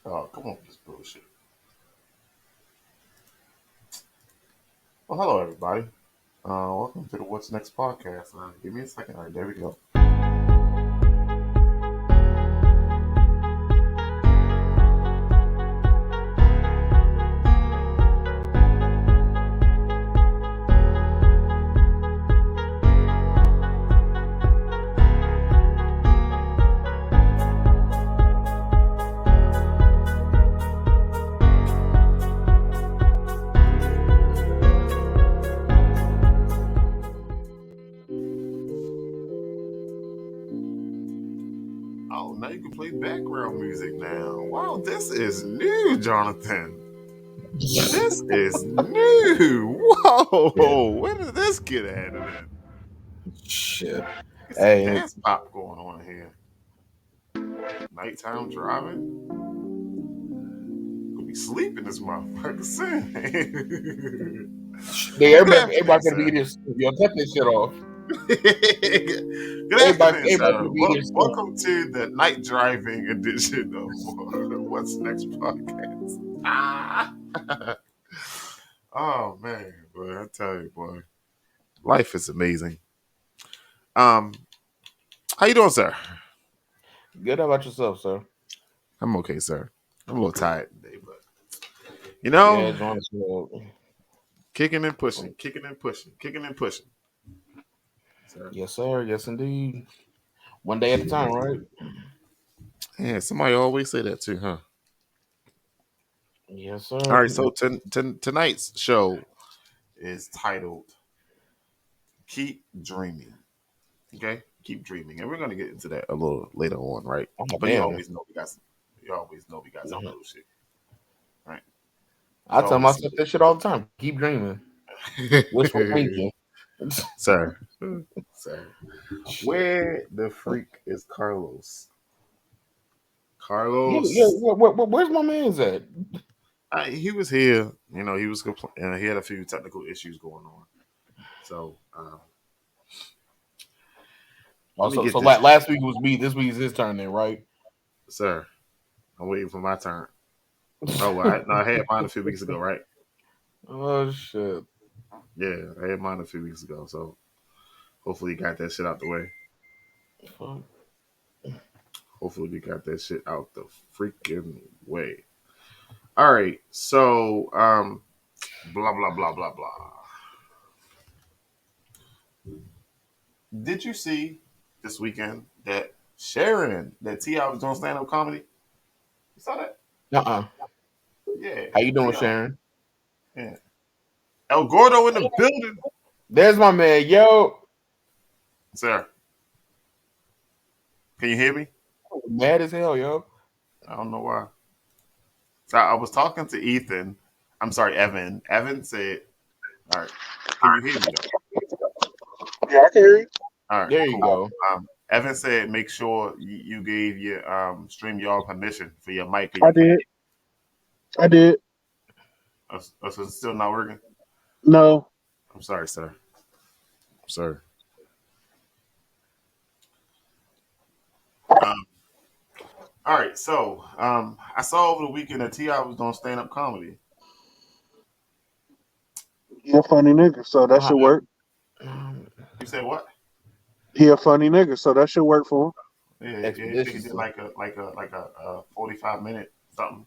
Oh, come on with this bullshit. Well, hello, everybody. Welcome to the What's Next podcast. Give me a second. All right, there we go. Oh, now you can play background music now. Wow, this is new, Jonathan. This is new. Yeah. Whoa, where did this get added in? Shit. Get some Hey, dance pop going on here. Nighttime driving. Gonna be sleeping this motherfucker soon. Good everybody afternoon, gonna be sir. this. Yo, cut this shit off. Good afternoon, Everybody sir. gonna be this. Welcome to the night driving edition of What's Next podcast. Ah. Oh man, boy, I tell you, boy, life is amazing. Um, how you doing, sir? Good. How about yourself, sir? I'm okay, sir. I'm a little tired today, but you Yeah, know, it's honestly. kicking and pushing, kicking and pushing, kicking and pushing. Sir. Yes, sir. Yes, indeed. One day at a time, right? Yeah, somebody always say that too, huh? Yes, All sir. right, so tonight's show is titled "Keep Dreaming." Okay, keep dreaming, and we're gonna get into that a little later on, right? Oh But you damn. always know we got some. You always know we got some Mhm. bullshit, right? I There's tell always some myself this shit all the time. Keep dreaming. Wishful bullshit. thinking. Sir, sir, where the freak is Carlos? Yeah, yeah. Carlos, Where's my man's at? he was here. You know, he was he had a few technical issues going on. So let me Also, get so this, last week was me. This week is his turn, then, right? sir. I'm waiting for my turn. Oh, well, I had mine a few weeks ago, right? Oh shit. Yeah, I had mine a few weeks ago. So hopefully, you got that shit out the way. Fuck. Hopefully, we got that shit out the freaking way. All right. So, blah blah blah blah blah. Did you see this weekend that Sharon, that Ti was doing stand up comedy? You saw that? Uh-uh. Yeah, How you doing, Ti. Sharon? Yeah. El Gordo in the building, There's my man. Yo, sir. Can you hear me? mad as hell, yo. I don't know why. So I was talking to Ethan. I'm sorry, Evan. Evan said, "All right, can you hear me though?" Yeah, I can hear you. All right, There you cool. go. Evan said, make sure you gave your StreamYard permission for your mic or I your camera. did. I did. So it's still not working. No. I'm sorry, sir. Sir. Um, all right, so I saw over the weekend that Ti was doing stand up comedy. He a funny nigga, so that Uh, should work. You said what? He a funny nigga, so that should work for him. Yeah, I think he did expeditiously. like a 45 minute something.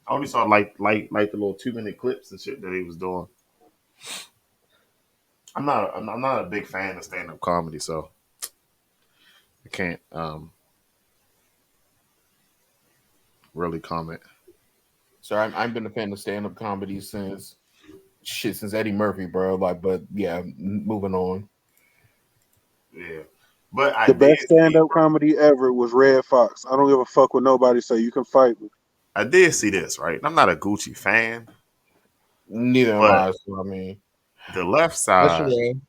I only saw like the little 2 minute clips and shit that he was doing. I'm not a big fan of stand up comedy, so I can't really comment. So I've been a fan of stand up comedy since Eddie Murphy, bro. Like, but yeah, moving on. Yeah, but I The did best stand see up comedy ever was Red Fox. I don't give a fuck what nobody say. You can fight me. I did see this, right. I'm not a Gucci fan, Neither am but I. So I mean, the left that's your side man.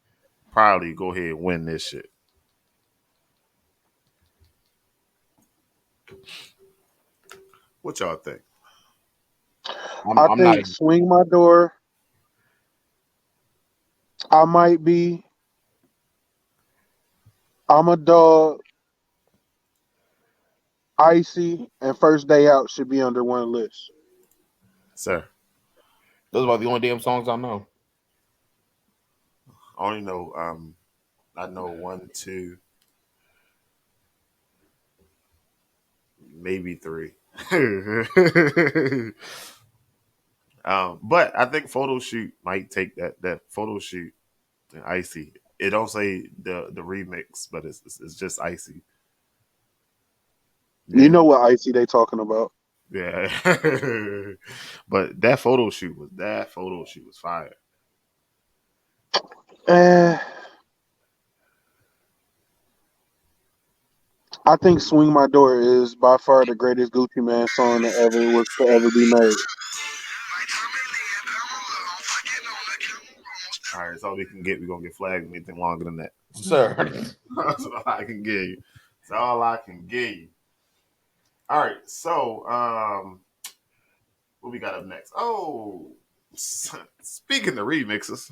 probably go ahead and win this shit. What y'all think? I I'm not. think swing my door. I might be. I'm a dog. Icy, and First Day Out should be under one list. Sir. Those are the only damn songs I know. I only know I know one, two, maybe three. But I think photo shoot might take that photo shoot and icy. It don't say the remix, but it's just icy. You Yeah, know what Icy they talking about. yeah. But that photo shoot was fire. Eh, I think "Swing My Door" is by far the greatest Gucci Man song that ever was to ever be made. All right, that's all we can get. We're gonna get flagged anything longer than that. Sir. That's all I can give you. That's all I can give you. All right, so what we got up next? Oh, speaking of remixes,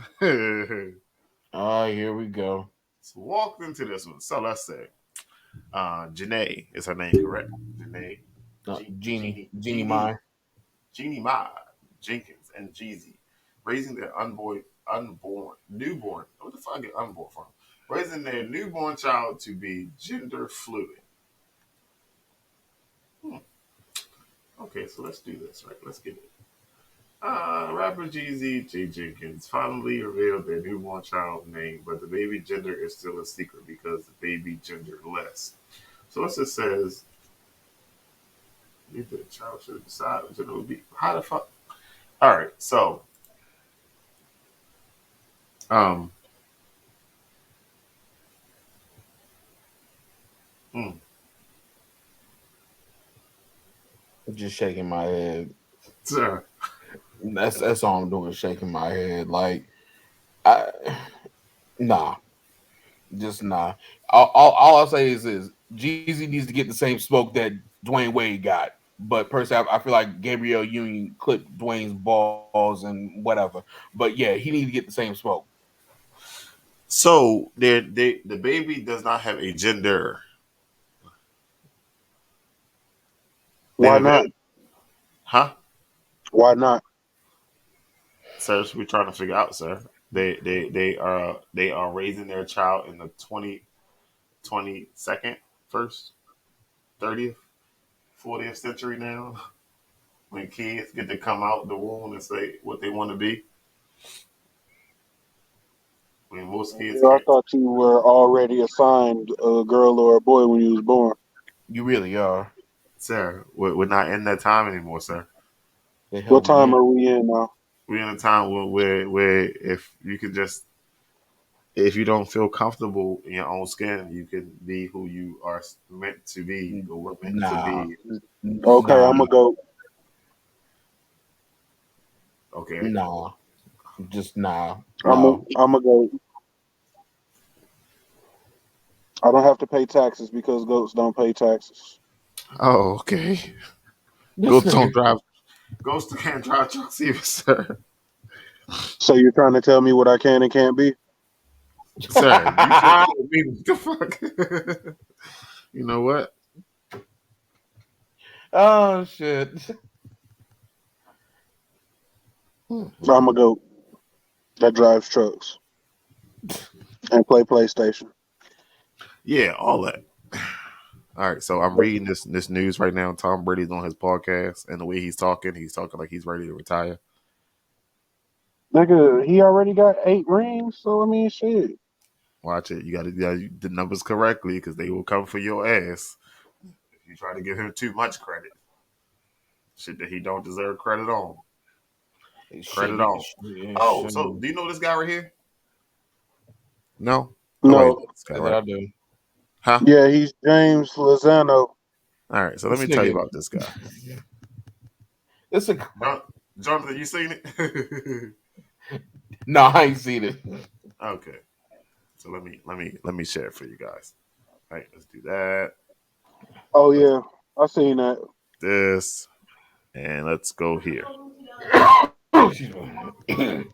Oh, here we go. so walked into this one. So let's say, Janae is her name, correct? Janae, Genie. Genie Jeannie, Mine. Jeannie Ma Jenkins and Jeezy, raising their newborn. What the fuck I get unborn from? Raising their newborn child to be gender fluid. Hmm. Okay, so let's do this, right? Let's get it. Rapper Jeezy J Jenkins finally revealed their newborn child name, but the baby gender is still a secret because the baby genderless. So it just says the child should decide what gender would be. How the fuck? All right, so um, hmm, Just shaking my head. sir. That's all I'm doing, shaking my head. Like, I nah, just nah. All I'll say is Jeezy needs to get the same smoke that Dwayne Wade got. But personally, I feel like Gabrielle Union clipped Dwayne's balls and whatever. But yeah, he needs to get the same smoke. So the baby does not have a gender. They Why not? revealed, huh? Why not? Sir, we're trying to figure out, sir. They are raising their child in the 22nd, first, 30th, 40th century now, when kids get to come out the womb and say what they want to be. When most kids I can't. thought you were already assigned a girl or a boy when you was born. You really are. Sir, we're not in that time anymore, sir. The hell What we time ain't. are we in now? We're in a time where if you can just, if you don't feel comfortable in your own skin, you can be who you are meant to be or were meant to Nah, be. Okay, I'm nah, gonna go. Okay. nah. Just nah. I'm gonna, No. I'm gonna go. I don't have to pay taxes because goats don't pay taxes. Oh, okay. This Ghosts don't nigga. drive. Ghosts can't drive trucks either, sir. So you're trying to tell me what I can and can't be? Sir, you just told me what the fuck. You know what? Oh shit. I'm a goat that drives trucks and play PlayStation. Yeah, all that. All right, so I'm reading this news right now. Tom Brady's on his podcast, and the way he's talking like he's ready to retire. Nigga, he already got 8 rings, so I mean, shit. Watch it. You got to do the numbers correctly because they will come for your ass if you try to give him too much credit. Shit that he don't deserve credit on. Credit on. Oh, so Shit. do you know this guy right here? No. Nobody No, knows this guy, That right? I do. Huh? yeah, he's James Lozano. All right. So let This me tell you nigga. about this guy. It's a Jonathan, you seen it? no. I ain't seen it. Okay. So let me share it for you guys. All right, let's do that. Oh Let's yeah, I seen that. do this, and let's go here. Excuse me.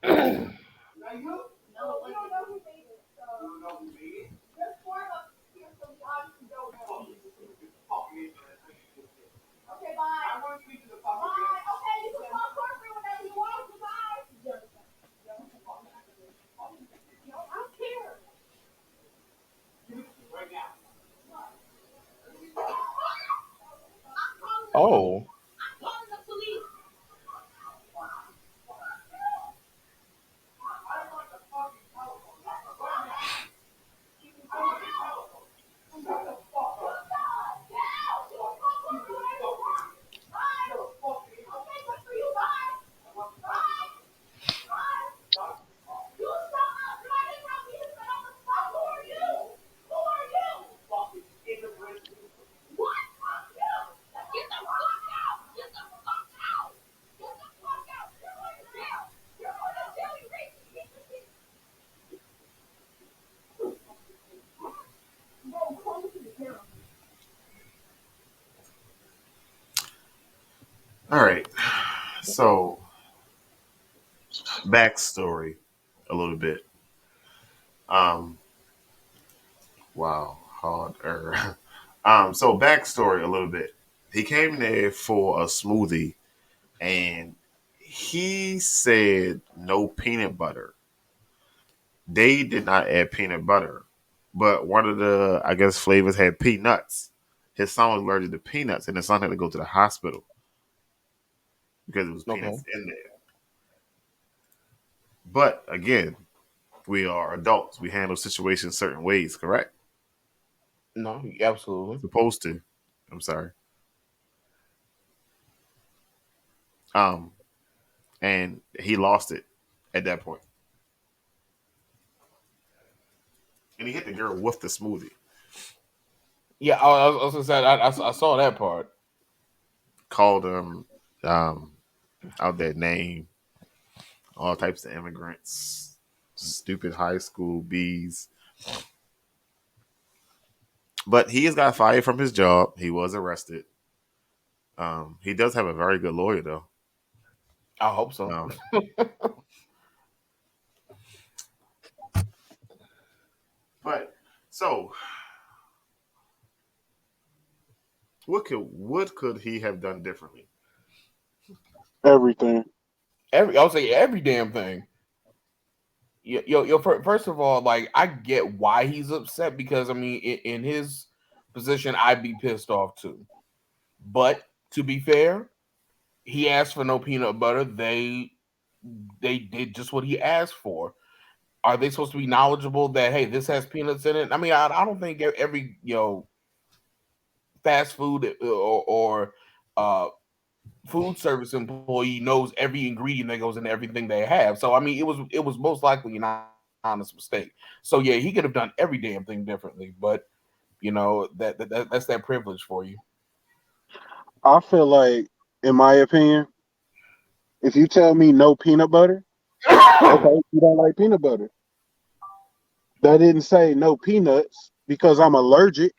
Oh, All right. So backstory a little bit. Um, wow, hard. So backstory a little bit. He came there for a smoothie, and he said no peanut butter. They did not add peanut butter, but one of the I guess flavors had peanuts. His son was allergic to peanuts, and his son had to go to the hospital because it was okay. peanuts in there. But again, we are adults. We handle situations certain ways, correct? No, absolutely. Supposed to. I'm sorry. Um, and he lost it at that point. And he hit the girl with the smoothie. Yeah, I was gonna say I saw that part. Called him um, out that name, all types of immigrants, stupid high school bees. But he has got fired from his job. He was arrested. He does have a very good lawyer, though. I hope so. Um, but so, what could he have done differently? Everything. I would say every damn thing. First of all, like I get why he's upset because I mean, in his position, I'd be pissed off too. But to be fair, he asked for no peanut butter. They did just what he asked for. Are they supposed to be knowledgeable that hey, this has peanuts in it? I mean, I don't think every fast food or food service employee knows every ingredient that goes into everything they have. So I mean, it was most likely an honest mistake. So yeah, he could have done every damn thing differently, but that's that privilege for you. I feel like, in my opinion, if you tell me no peanut butter, okay, you don't like peanut butter. That didn't say no peanuts because I'm allergic.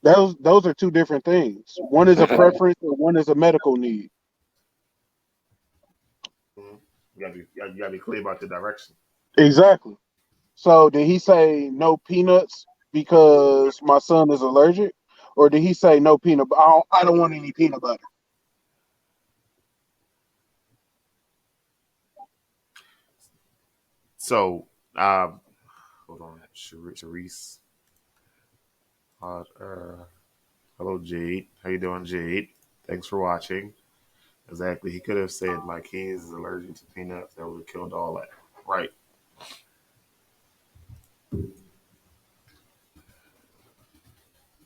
Those are two different things. One is a preference and one is a medical need. Mhm. You gotta be clear about the direction. Exactly. So did he say no peanuts because my son is allergic, or did he say no peanut? I don't want any peanut butter. So, hold on, Sharice. Hello, Jade. How you doing, Jade? Thanks for watching. Exactly. He could have said my kids is allergic to peanuts. That would have killed all that. Right.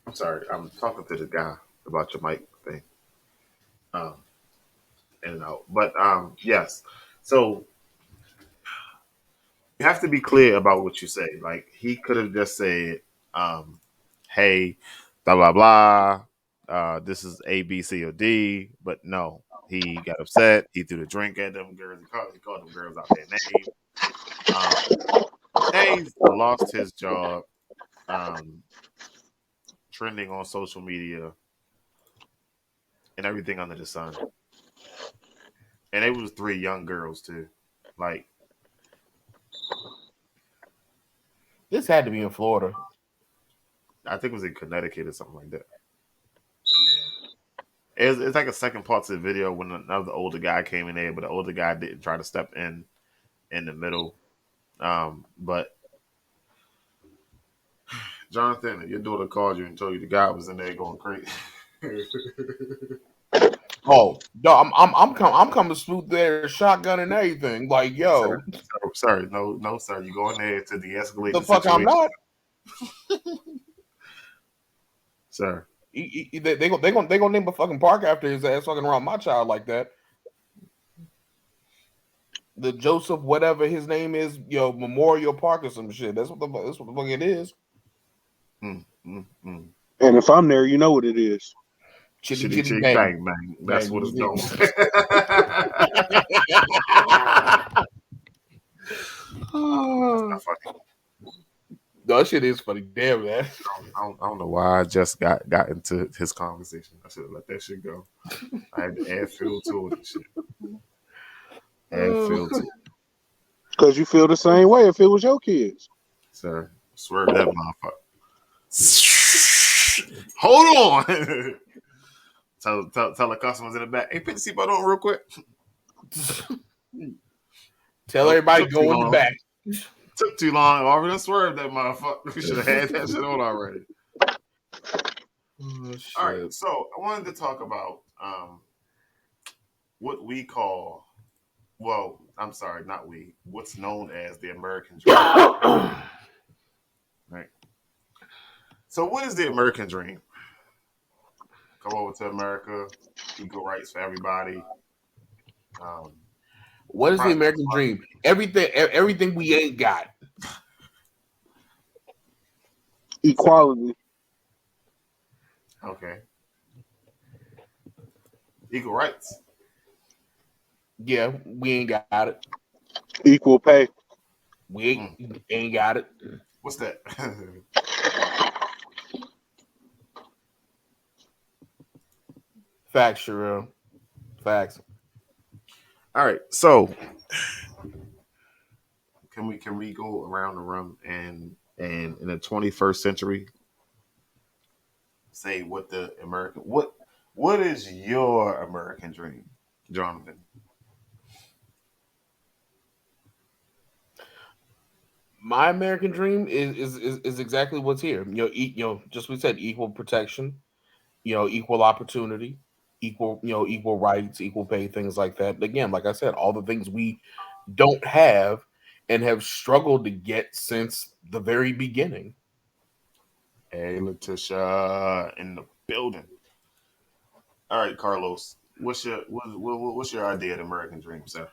I'm sorry. I'm talking to the guy about your mic thing. Um, in and out. But yes. So you have to be clear about what you say. Like he could have just said, um, "Hey, blah blah blah. This is A, B, C, or D." But no, he got upset. He threw the drink at them girls. He called them girls out their name. Um, He's lost his job. Um, Trending on social media and everything under the sun. And it was three young girls too. Like This had to be in Florida. I think it was in Connecticut or something like that. It's like a second part to the video when another older guy came in there, but the older guy didn't try to step in the middle. But Jonathan, your daughter called you and told you the guy was in there going crazy. Oh, no, I'm coming smooth there, shotgun and everything. Like, sir, yo, sir, no, sir. You go in there to de-escalate the the fuck I'm situation, not. sir. They gonna name a fucking park after his ass fucking around my child like that. The Joseph, whatever his name is, Memorial Park or some shit. That's what the fuck it is. Mm, mm, mm. And if I'm there, you know what it is. Chitty Chitty chitty chitty bang bang bang. That's bang. what it's going. That's No, not funny. that shit is funny. Damn, man. I don't know why I just got into his conversation. I should have let that shit go. I had to add fuel to it and shit. Add fuel to it. Because you feel the same way if it was your kids. Sir, swerve that motherfucker. Hold on. tell the customers in the back, hey, put the seatbelt on real quick. Tell Oh, everybody took too go in the long. back. Took too long. I already done swerved that motherfucker. We should have had that shit on already. Oh, All right, shit. so I wanted to talk about what we call, well, I'm sorry, not we, what's known as the American dream. Right. So, what is the American dream? Come over to America, equal rights for everybody. Um, What is the prosperous American life. dream? Everything we ain't got. Equality, Okay. Equal rights. Yeah, we ain't got it. equal pay. We Mm. ain't got it. What's that? Facts, Sherelle. Facts. All right. So, can we go around the room and in the 21st century say what the American what is your American dream, Jonathan? My American dream is exactly what's here. Just we said equal protection, equal opportunity, equal rights, equal pay, things like that. Again, like I said, all the things we don't have and have struggled to get since the very beginning. Hey, Letitia in the building. All right, Carlos. What's your idea of the American dream, sir?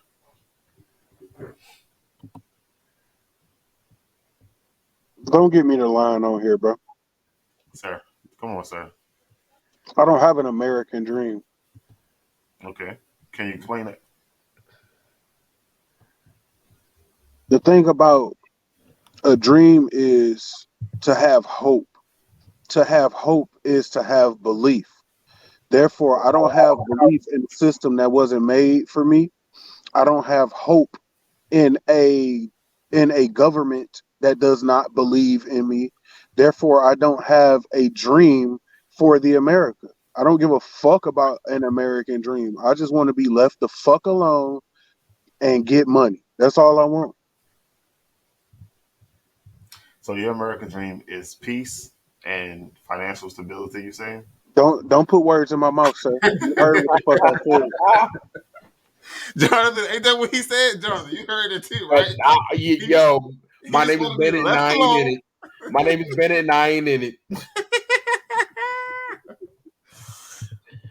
Don't get me the line on here, bro. Sir, come on, sir. I don't have an American dream. Okay, can you explain it? The thing about a dream is to have hope. To have hope is to have belief. Therefore, I don't have belief in a system that wasn't made for me. I don't have hope in a government that does not believe in me. Therefore, I don't have a dream for the America. I don't give a fuck about an American dream. I just want to be left the fuck alone and get money. That's all I want. So your American dream is peace and financial stability. You saying? Don't put words in my mouth, sir. You heard what the fuck I said. Jonathan, ain't that what he said? Jonathan, you heard it too, Uh, right? He just yo, he my just name is want to be Bennett, and left I ain't in alone. it. My name is Bennett, and I ain't in it.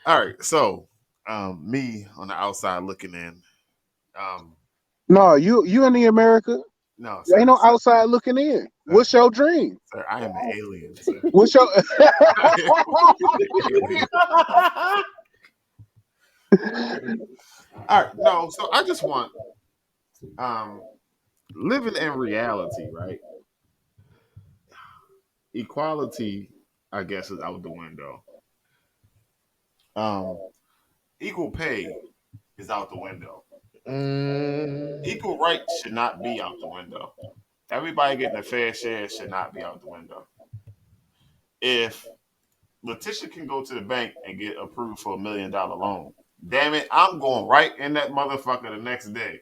All right, so me on the outside looking in. Um, No, you in the America. no, Ain't sir, no outside looking in. sir, What's your dream? sir, I am an alien, sir. What's your I am an alien. All right, no, so I just want um living in reality, right? Equality, I guess, is out the window. Um, equal pay is out the window. Mm, Equal rights should not be out the window. Everybody getting a fair share should not be out the window. If Letitia can go to the bank and get approved for $1 million loan, damn it, I'm going right in that motherfucker the next day.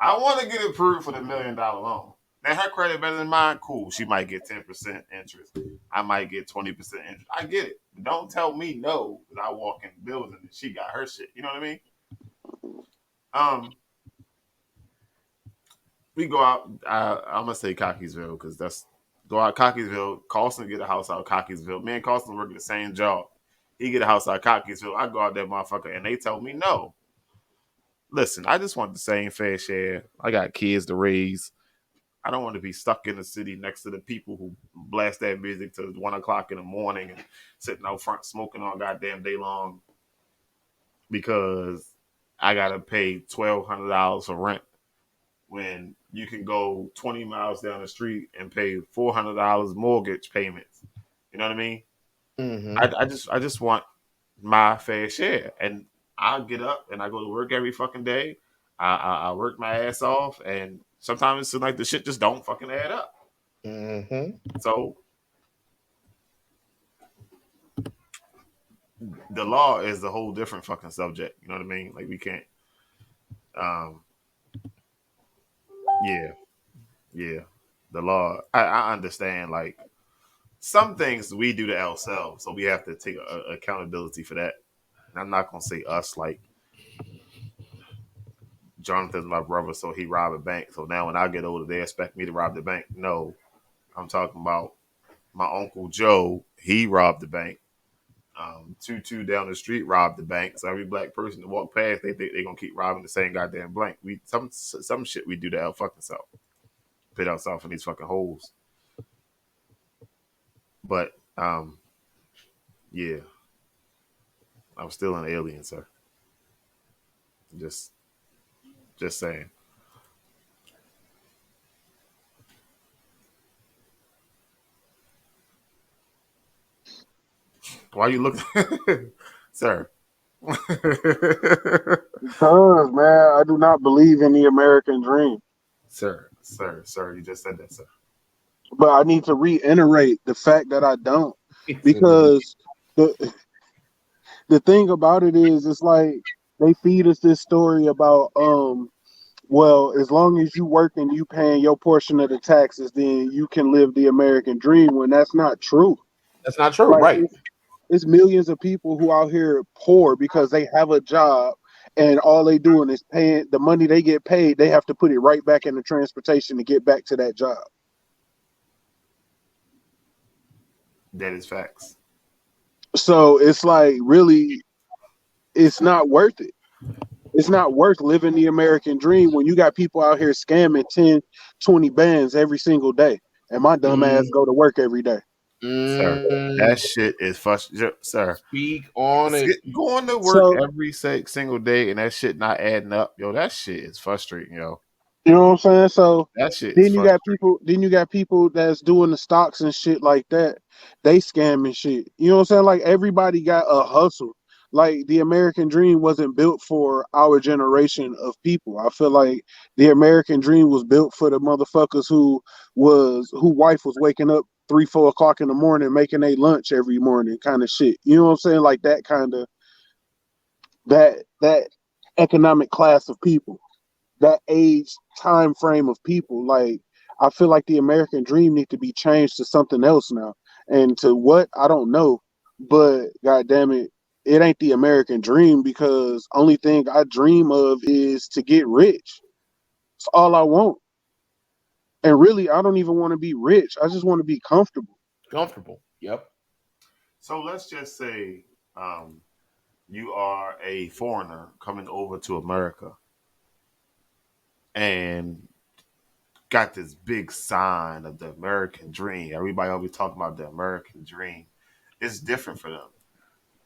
I want to get approved for the $1 million loan. Now her credit better than mine. Cool. She might get 10% interest. I might get 20% interest. I get it. But don't tell me no because I walk in the building and she got her shit. You know what I mean? Um, we go out. I'm gonna say Cockeysville because that's go out Cockeysville. Carlson get a house out of Cockeysville. Me and Carlson work at the same job. He get a house out of Cockeysville. I go out there, motherfucker, and they tell me no. Listen, I just want the same fair share. I got kids to raise. I don't want to be stuck in the city next to the people who blast that music till 1 o'clock in the morning and sitting out front smoking all goddamn day long because I gotta pay $1,200 for rent when you can go 20 miles down the street and pay $400 mortgage payments. You know what I mean? Mm-hmm. I just want my fair share, and I get up and I go to work every fucking day. I work my ass off, and sometimes it seems like the shit just don't fucking add up. Mm-hmm. So the law is a whole different fucking subject. You know what I mean? Like we can't. Um, yeah, yeah. The law. I understand. Like some things we do to ourselves, so we have to take accountability for that. And I'm not gonna say us. Like Jonathan's my brother, so he robbed a bank. So now when I get older, they expect me to rob the bank. No, I'm talking about my uncle Joe. He robbed the bank. Tutu down the street robbed the bank. So every black person that walk past, they think they're gonna keep robbing the same goddamn bank. We some shit we do to our fucking self, put ourselves in these fucking holes. But yeah, I'm still an alien, sir. Just just saying. Why you looking, sir? Because, man, I do not believe in the American dream. sir, you just said that, sir. But I need to reiterate the fact that I don't. It's a re- Because the the thing about it is it's like they feed us this story about well, as long as you work and you paying your portion of the taxes, then you can live the American dream when that's not true. That's not true, Like right? it's millions of people who out here poor because they have a job and all they doing is paying the money they get paid, they have to put it right back in the transportation to get back to that job. That is facts. So it's like really it's not worth it. It's not worth living the American dream when you got people out here scamming 10, 20 bands every single day. And my dumb ass Mm, go to work every day. Sir, mm, that shit is frustrating, sir. speak on it. Going to work So every single day and that shit not adding up, yo, that shit is frustrating, yo. you know what I'm saying? So That shit is frustrating. then you got people that's doing the stocks and shit like that. They scamming shit. You know what I'm saying? Like everybody got a hustle. Like the American dream wasn't built for our generation of people. I feel like the American dream was built for the motherfuckers who wife was waking up 3, 4 o'clock in the morning making a lunch every morning kind of shit. You know what I'm saying? Like that kind of that economic class of people, that age time frame of people. Like I feel like the American dream need to be changed to something else now. And to what I don't know, but god damn it, it ain't the American dream because only thing I dream of is to get rich. It's all I want. And really I don't even want to be rich. I just want to be comfortable. Comfortable. Yep. So let's just say um, you are a foreigner coming over to America and got this big sign of the American dream. Everybody always talking about the American dream. It's different for them.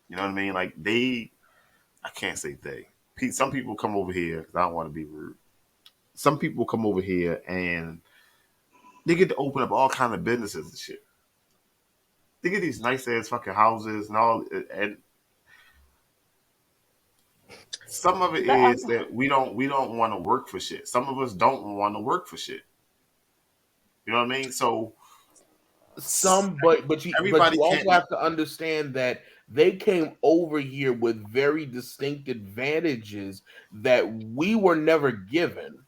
You know what I mean? Like I can't say they. Some people come over here, 'cause I don't want to be rude. Some people come over here and they get to open up all kind of businesses and shit. They get these nice ass fucking houses and all, and some of it But is that we don't want to work for shit. Some of us don't want to work for shit. You know what I mean? So Some, but everybody you can't. also have to understand that they came over here with very distinct advantages that we were never given.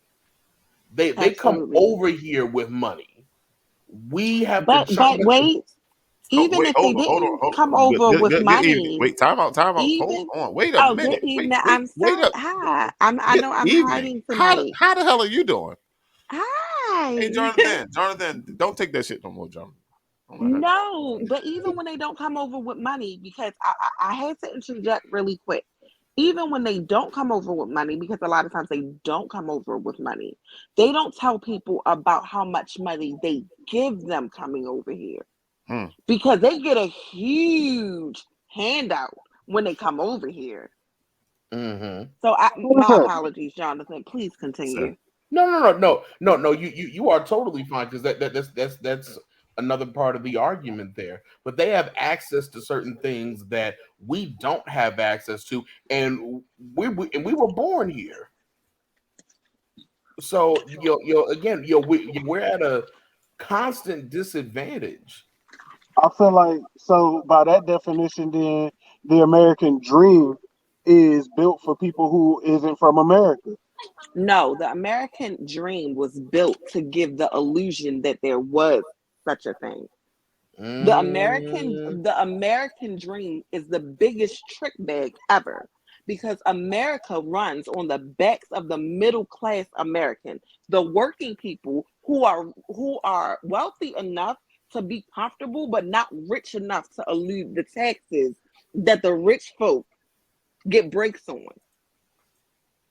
They come Absolutely. over here with money. We have to But wait, Oh, even wait, if they didn't come over with Good evening. money, Wait, time out, time out. Hold even on. Wait a oh, good minute. evening. I'm Wait sorry. up. Hi. I Good know I'm evening. hiding tonight. How the hell are you doing? Hey, Hi. Jonathan, don't take that shit no more, Jonathan. Don't let her. No, but even when they don't come over with money, because I had to interject really quick. Even when they don't come over with money, because a lot of times they don't come over with money, they don't tell people about how much money they give them coming over here Hmm. because they get a huge handout when they come over here. Mm-hmm. So What's my up? apologies, Jonathan. Please So, continue. No. You are totally fine because that's another part of the argument there. But they have access to certain things that we don't have access to, and we were born here. So again, we're at a constant disadvantage. I feel like so by that definition, then the American dream is built for people who isn't from America. No, the American dream was built to give the illusion that there was such a thing. Mm, The American dream is the biggest trick bag ever because America runs on the backs of the middle class American, the working people who are wealthy enough to be comfortable but not rich enough to elude the taxes that the rich folk get breaks on.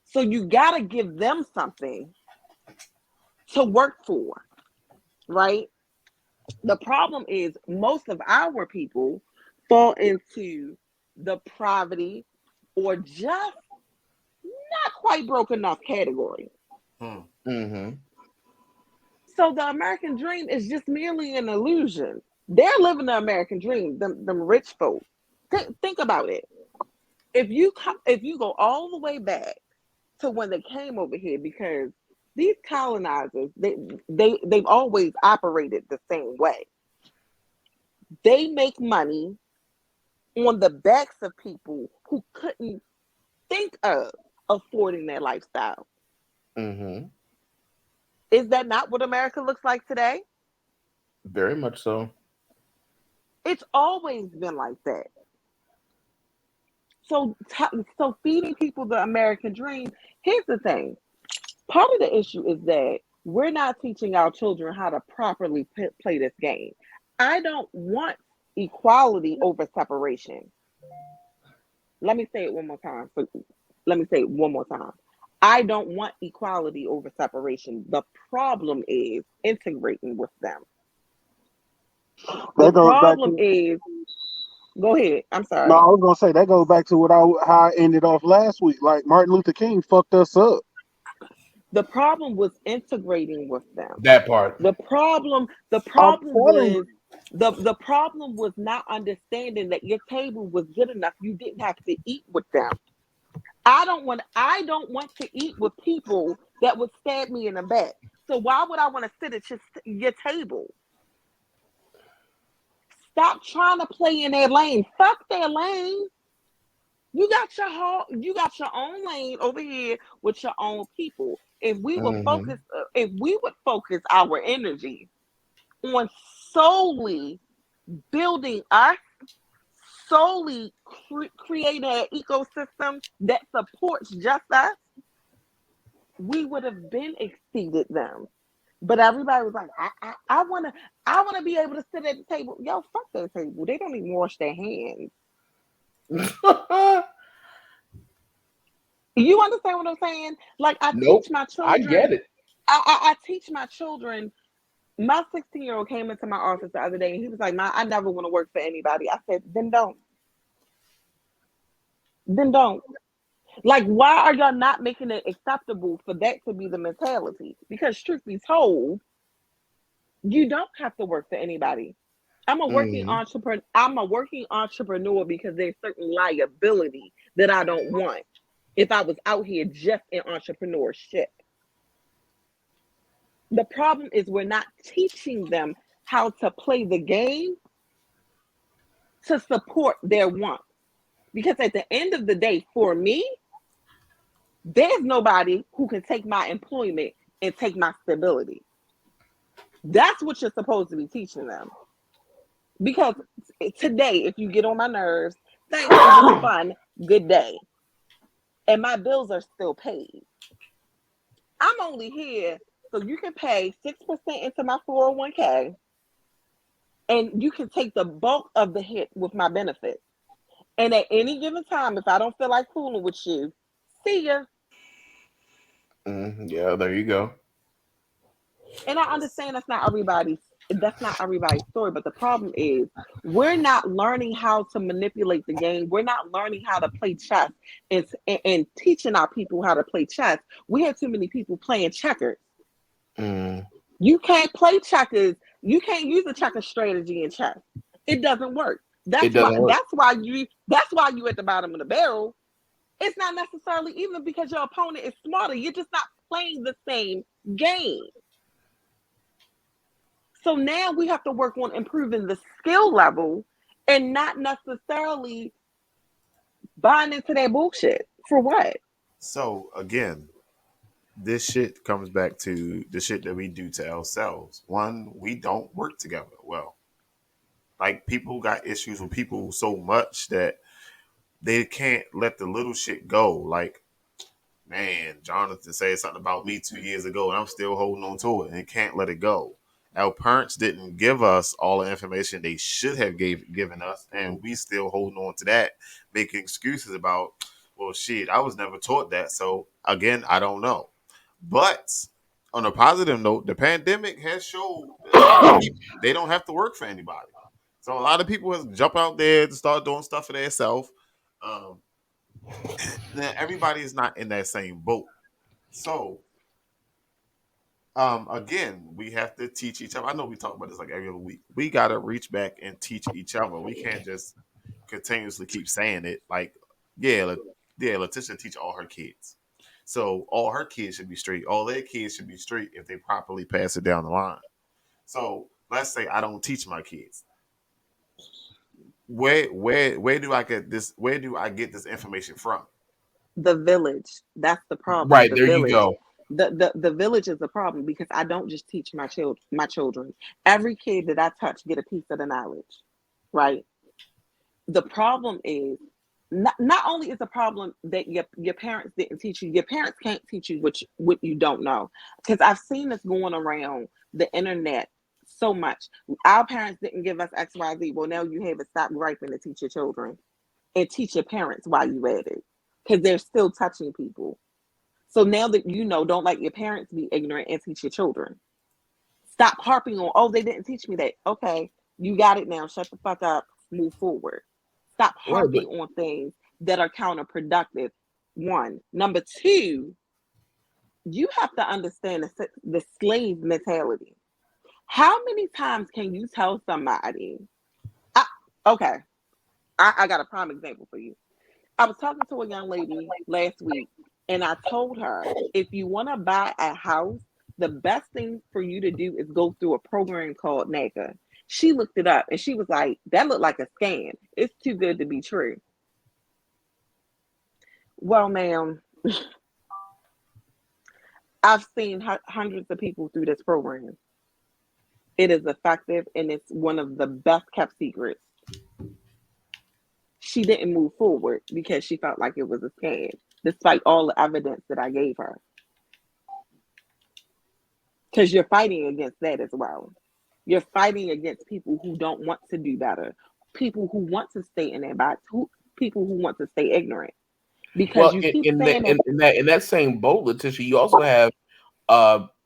So you got to give them something to work for, right? The problem is most of our people fall into the poverty or just not quite broke enough category. hmm. mm-hmm. So the American dream is just merely an illusion. They're living the American dream, them rich folk. Think about it. If you go all the way back to when they came over here, because these colonizers, they've always operated the same way. They make money on the backs of people who couldn't think of affording their lifestyle. Mm-hmm. Is that not what America looks like today? Very much so. It's always been like that. So feeding people the American dream. Here's the thing. Part of the issue is that we're not teaching our children how to properly play this game. I don't want equality over separation. Let me say it one more time. Let me say it one more time. I don't want equality over separation. The problem is integrating with them. The That goes back problem to is, go ahead. I'm no, I sorry. was gonna say that goes back to how I ended off last week. Like Martin Luther King fucked us up. The problem was integrating with them. That part. The I'm problem telling was you, the problem was not understanding that your table was good enough. You didn't have to eat with them. I don't want to eat with people that would stab me in the back. So why would I want to sit at your table? Stop trying to play in their lane. Fuck their lane. You got your own lane over here with your own people. Mm-hmm. If we would focus our energy on solely building us, solely creating an ecosystem that supports just us, we would have been exceeded them. But everybody was like, I wanna be able to sit at the table. Yo, fuck that table. They don't even wash their hands. You understand what I'm saying? Like I Nope. teach my I children, get it. I teach my children. My 16-year-old came into my office the other day and he was like, I never want to work for anybody. I said, then don't. Then don't. Like, why are y'all not making it acceptable for that to be the mentality? Because truth be told, you don't have to work for anybody. Mm-hmm. I'm a working entrepreneur because there's certain liability that I don't want if I was out here just in entrepreneurship. The problem is we're not teaching them how to play the game to support their wants. Because at the end of the day, for me, there's nobody who can take my employment and take my stability. That's what you're supposed to be teaching them. Because today, if you get on my nerves, thanks, it was fun, good day. And my bills are still paid. I'm only here so you can pay 6% into my 401k and you can take the bulk of the hit with my benefits. And at any given time, if I don't feel like fooling with you, see ya. Yeah, there you go. And I understand that's not everybody's story, but the problem is we're not learning how to manipulate the game. We're not learning how to play chess and teaching our people how to play chess. We have too many people playing checkers. Mm. You can't play checkers. You can't use a checker strategy in chess. It doesn't work. It doesn't work. That's why you at the bottom of the barrel. It's not necessarily even because your opponent is smarter. You're just not playing the same game. So now we have to work on improving the skill level and not necessarily buying into that bullshit. For what? So again, this shit comes back to the shit that we do to ourselves. One, we don't work together well. Like people got issues with people so much that they can't let the little shit go. Like, man, Jonathan said something about me 2 years ago and I'm still holding on to it and can't let it go. Our parents didn't give us all the information they should have given us, and we still holding on to that, making excuses about, well, shit, I was never taught that. So again, I don't know. But on a positive note, the pandemic has showed a lot of people they don't have to work for anybody. So a lot of people has jump out there to start doing stuff for themselves. Um, now everybody is not in that same boat. So again, we have to teach each other. I know we talk about this like every other week. We gotta reach back and teach each other. We can't just continuously keep saying it. Like, yeah, Letitia teach all her kids. So all her kids should be straight. All their kids should be straight if they properly pass it down the line. So let's say I don't teach my kids. Where do I get this? Where do I get this information from? The village. That's the problem. Right, The there you village. go. The village is the problem because I don't just teach my children. Every kid that I touch get a piece of the knowledge, right? The problem is not only is the problem that your parents didn't teach you. Your parents can't teach you what you don't know. Because I've seen this going around the internet so much. Our parents didn't give us XYZ. Well, now you have it. Stop griping to teach your children and teach your parents why you at it because they're still touching people. So now that you know, don't let your parents be ignorant and teach your children. Stop harping on, oh, they didn't teach me that. Okay, you got it now. Shut the fuck up. Move forward. Stop Right, but harping on things that are counterproductive. One. Number two, you have to understand the slave mentality. How many times can you tell somebody, I, okay, I got a prime example for you. I was talking to a young lady last week, and I told her if you want to buy a house, the best thing for you to do is go through a program called NACA. She looked it up and she was like, that looked like a scam. It's too good to be true. Well, ma'am, I've seen hundreds of people through this program. It is effective and it's one of the best kept secrets. She didn't move forward because she felt like it was a scam, despite all the evidence that I gave her. Because you're fighting against that as well. You're fighting against people who don't want to do better, people who want to stay in their box, people who want to stay ignorant. Because well, you keep in saying that. in that same boat, Letitia, you also have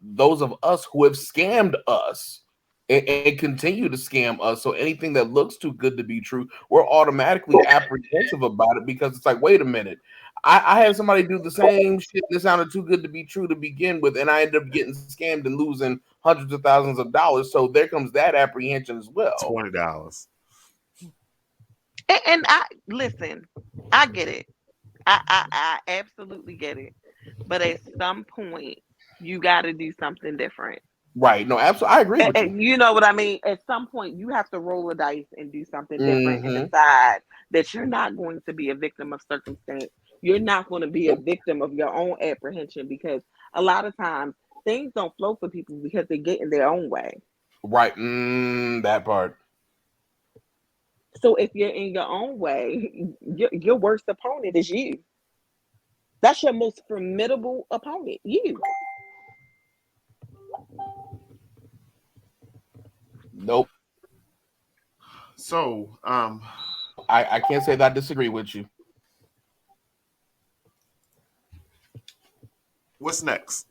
those of us who have scammed us and continue to scam us. So anything that looks too good to be true, we're automatically apprehensive about it because it's like, wait a minute. I had somebody do the same shit that sounded too good to be true to begin with, and I ended up getting scammed and losing hundreds of thousands of dollars. So there comes that apprehension as well. $20. And I listen, I get it. I absolutely get it. But at some point, you got to do something different. Right. No, absolutely. I agree with you. And you know what I mean? At some point, you have to roll the dice and do something different and Mm-hmm. decide that you're not going to be a victim of circumstance. You're not going to be a victim of your own apprehension because a lot of times things don't flow for people because they get in their own way. Right. That part. So if you're in your own way, your worst opponent is you. That's your most formidable opponent, you. Nope. So, I can't say that I disagree with you. what's next?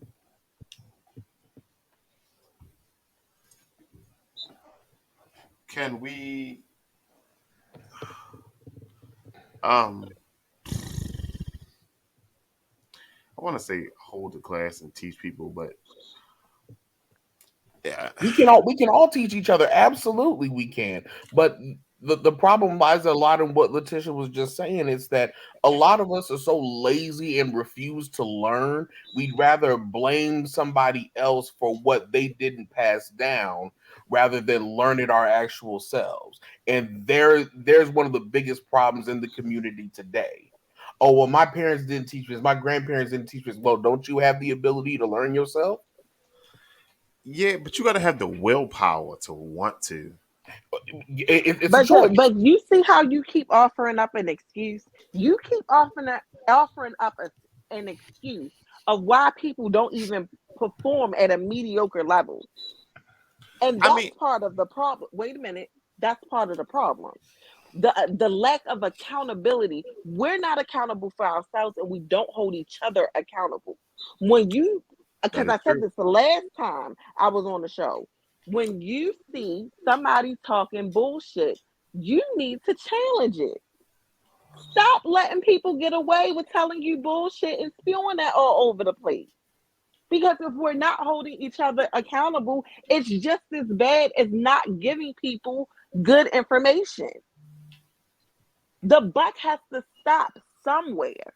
Can we um I want to say hold the class and teach people, but yeah. We can all teach each other. Absolutely, we can. But the problem lies a lot in what Letitia was just saying. Is that a lot of us are so lazy and refuse to learn. We'd rather blame somebody else for what they didn't pass down rather than learn it our actual selves. And there's one of the biggest problems in the community today. Oh well, my parents didn't teach me this. My grandparents didn't teach me this. Well, don't you have the ability to learn yourself? Yeah, but you got to have the willpower to want to. It's a But choice. but you see how you keep offering up an excuse. You keep offering up an excuse of why people don't even perform at a mediocre level, and I that's mean, part of the problem. Wait a minute, that's part of the problem. The lack of accountability. We're not accountable for ourselves, and we don't hold each other accountable. When you, that because is I said true. this the last time I was on the show, when you see somebody talking bullshit, you need to challenge it. Stop letting people get away with telling you bullshit and spewing that all over the place. Because if we're not holding each other accountable, it's just as bad as not giving people good information. The buck has to stop somewhere.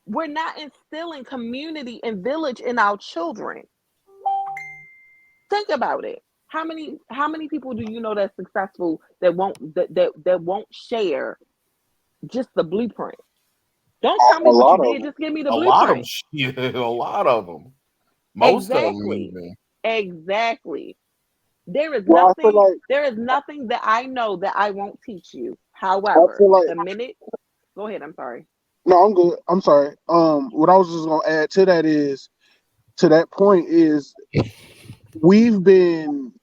We're not instilling community and village in our children. Think about it. How many people do you know that's successful that won't share just the blueprint? Don't tell A me what you lot of did, them. just give me the A lot of blueprint. shit, a lot of them, most of them Exactly. even. Exactly. There is Well, nothing there is nothing that I know that I won't teach you. I However, feel like the minute go ahead, I'm sorry. no, I'm good. I'm sorry. What I was just gonna add to that is to that point is we've been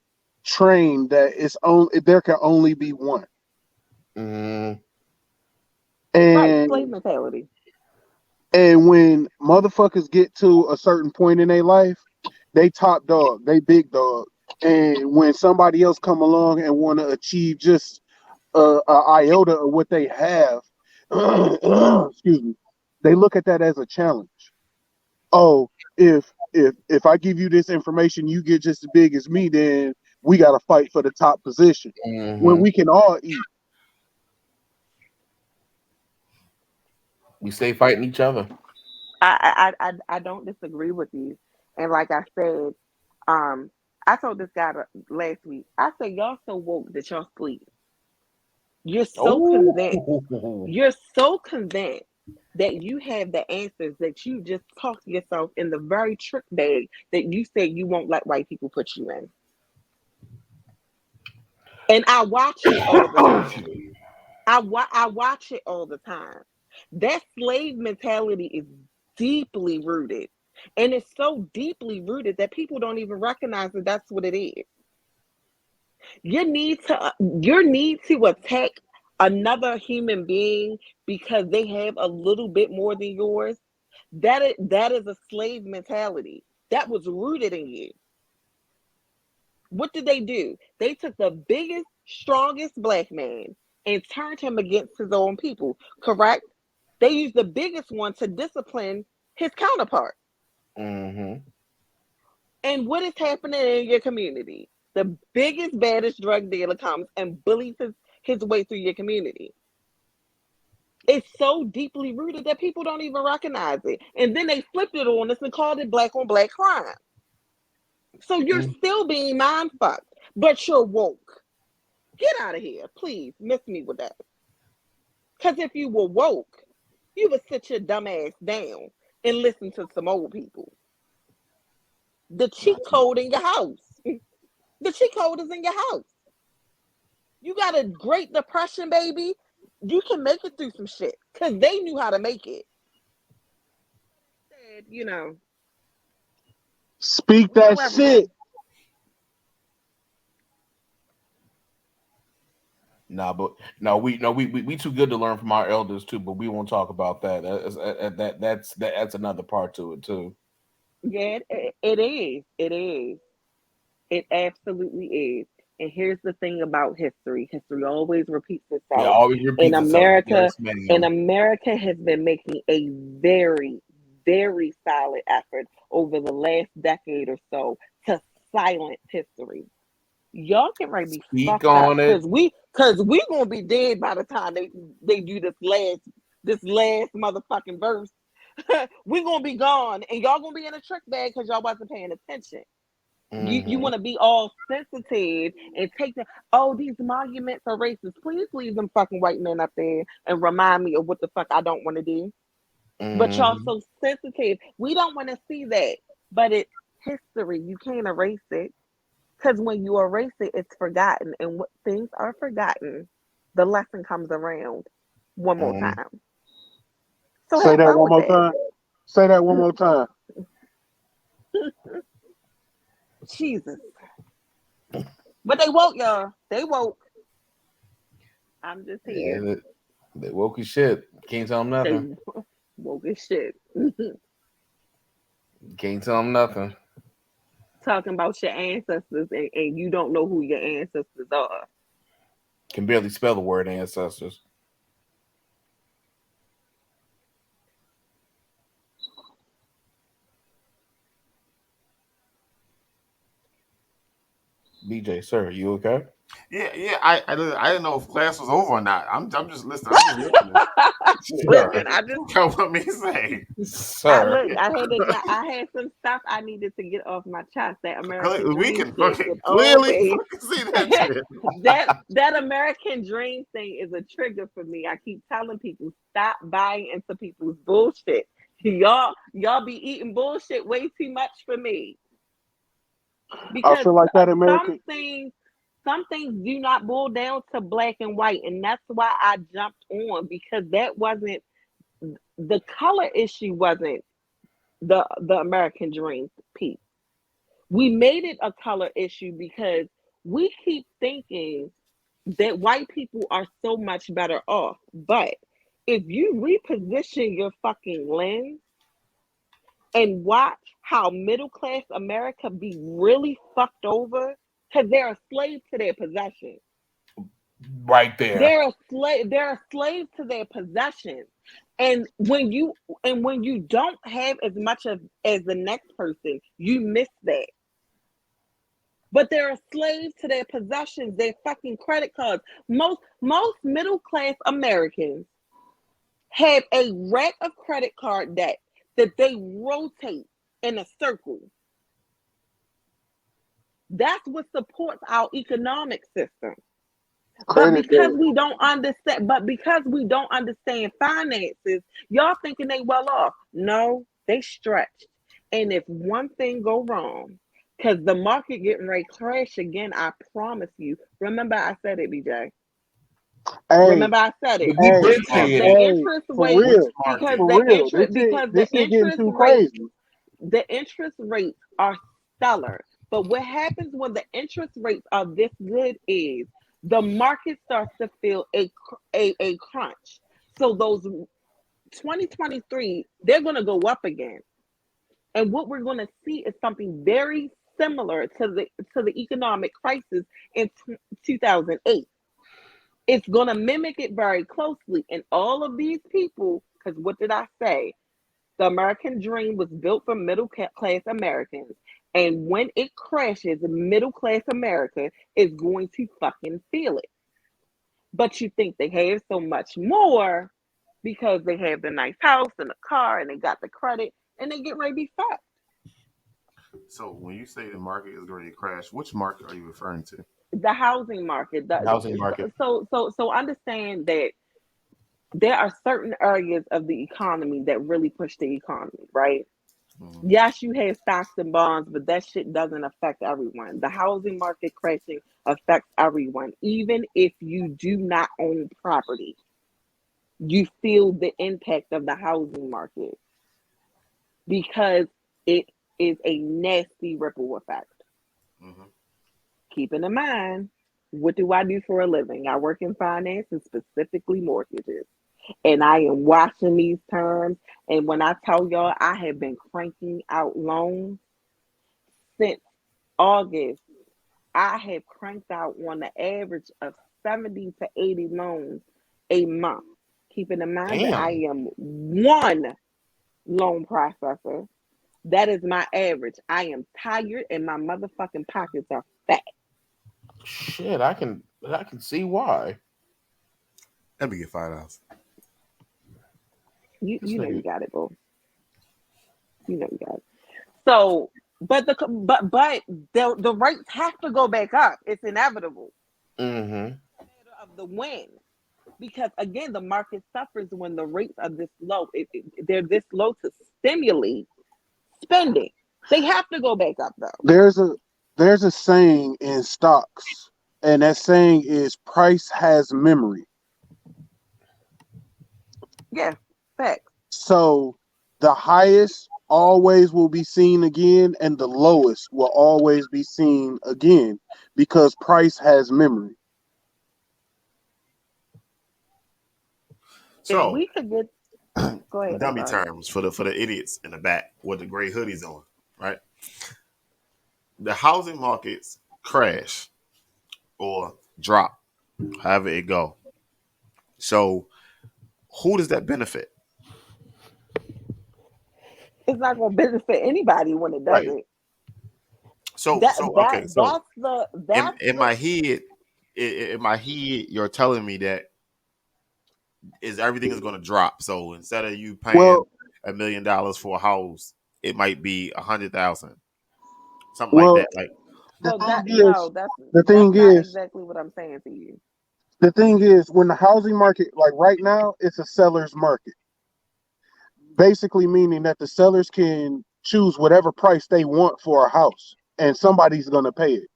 trained that it's only there can only be one, Mm, Right, slave and mentality. when motherfuckers get to a certain point in their life, they top dog, they big dog, and when somebody else come along and want to achieve just a iota of what they have, excuse me, they look at that as a challenge. Oh, if I give you this information, you get just as big as me, then we got to fight for the top position when hmm we can all eat. We stay fighting each other. I don't disagree with you. And like I said, um, I told this guy last week, I said, y'all so woke that y'all sleep. You're so convinced. Oh, You're so convinced that you have the answers that you just talked yourself in the very trick bag that you said you won't let white people put you in. And I watch it all the time. I watch it all the time. That slave mentality is deeply rooted. And it's so deeply rooted that people don't even recognize that that's what it is. You need to attack another human being because they have a little bit more than yours. That is a slave mentality. That was rooted in you. What did they do? They took the biggest, strongest black man and turned him against his own people, correct? They used the biggest one to discipline his counterpart. hmm And what is happening in your community? The biggest, baddest drug dealer comes and bullies his way through your community. It's so deeply rooted that people don't even recognize it. And then they flipped it on us and called it black on black crime. So you're still being mind fucked, but you're woke. Get out of here. Please miss me with that. Because if you were woke, you would sit your dumb ass down and listen to some old people. The cheat code in your house. The cheat code is in your house. You got a Great Depression, baby. You can make it through some shit because they knew how to make it. You know. Speak that However, shit. Nah, but no, we too good to learn from our elders too. But we won't talk about that. That's another part to it too. Yeah, it is. It is. It absolutely is. And here's the thing about history. History always repeats It itself. always In repeats itself. America, There's many of and them. America has been making a very, very solid effort over the last decade or so to silence history. Y'all can ready to be Speak fucked up on it. because we gonna be dead by the time they do this last motherfucking verse. We gonna be gone and y'all gonna be in a trick bag because y'all wasn't paying attention. You Mm-hmm. want to be all sensitive and take these monuments are racist. Please leave them fucking white men up there and remind me of what the fuck I don't want to do. But y'all Mm-hmm. so sensitive. We don't want to see that. But it's history. You can't erase it. Because when you erase it, it's forgotten. And what things are forgotten, the lesson comes around one more Mm-hmm. time. So Say have that fun one with more time. Say that one more time. that. Jesus. But they woke, y'all. They woke. I'm just here. Yeah, they woke as shit. Can't tell them They nothing. woke as shit. Can't tell them nothing. Talking about your ancestors and you don't know who your ancestors are. Can barely spell the word ancestors. BJ, sir, are you okay? Yeah. I didn't know if class was over or not. I'm just listening. I'm just listening. Sir. Listen, I just Tell what me say. I Sir. look, I had some stuff I needed to get off my chest. That American We dream can shit would fucking clearly always fucking see that shit. that American dream thing is a trigger for me. I keep telling people stop buying into people's bullshit. Y'all be eating bullshit way too much for me. I Because feel like that some American. things some things do not boil down to black and white, and that's why I jumped on because that wasn't the color issue wasn't the American dream piece. We made it a color issue because we keep thinking that white people are so much better off. But if you reposition your fucking lens and watch how middle class America be really fucked over, because they're a slave to their possessions. Right there. They're a slave to their possessions. And when you don't have as much of as the next person, you miss that. But they're a slave to their possessions, their fucking credit cards. Most middle class Americans have a rack of credit card debt that they rotate in a circle. That's what supports our economic system. But Credit because debt. we don't understand finances, y'all thinking they well off. No, they stretched. And if one thing go wrong, because the market getting ready to crash again, I promise you. Remember I said it, BJ. Hey, Remember I said it. We've hey, been Which saying market? The it. hey, interest for rate Which real, because market? for real. the This shit getting interest too rates crazy. are stellar. But what happens when the interest rates are this good is the market starts to feel a crunch. So those 2023, they're going to go up again. And what we're going to see is something very similar to the economic crisis in 2008. It's going to mimic it very closely. And all of these people, because what did I say? The American dream was built for middle class Americans. And when it crashes, middle class America is going to fucking feel it. But you think they have so much more because they have the nice house and the car and they got the credit and they get ready to be fucked. So when you say the market is going to crash, which market are you referring to? The housing market. Housing market. So understand that there are certain areas of the economy that really push the economy, right? Mhm. Yes, you have stocks and bonds, but that shit doesn't affect everyone. The housing market crashing affects everyone. Even if you do not own property, you feel the impact of the housing market because it is a nasty ripple effect. Mhm. Keeping in mind, what do I do for a living? I work in finance and specifically mortgages. And I am watching these terms. And when I tell y'all, I have been cranking out loans since August. I have cranked out on the average of 70 to 80 loans a month. Keeping in mind that I Damn. am one loan processor. That is my average. I am tired and my motherfucking pockets are fat. Shit, I can see why. Let me get $5. This You know you nigga. got it, bro. You know you got it. So, but the rates have to go back up. It's inevitable. Mm-hmm. Matter of the when, because again, the market suffers when the rates are this low. They're this low to stimulate spending. They have to go back up though. There's a saying in stocks, and that saying is price has memory. Yeah, facts. So the highest always will be seen again, and the lowest will always be seen again because price has memory. If So, we could get, go ahead. I'm dummy sorry. terms for the idiots in the back with the gray hoodies on, right? The housing markets crash or drop, however it go. So, who does that benefit? It's not going to benefit anybody when it Right. doesn't. So, That so that okay. So, that's the in that's in the my head, in my head, you're telling me that is everything is going to drop. So instead of you paying Well, $1 million for a house, it might be 100,000, something like well, that. Like, the well thing that no is, the that's thing not is, exactly what I'm saying to you. the thing is, when the housing market, like right now, it's a seller's market. Basically, meaning that the sellers can choose whatever price they want for a house, and somebody's gonna pay it.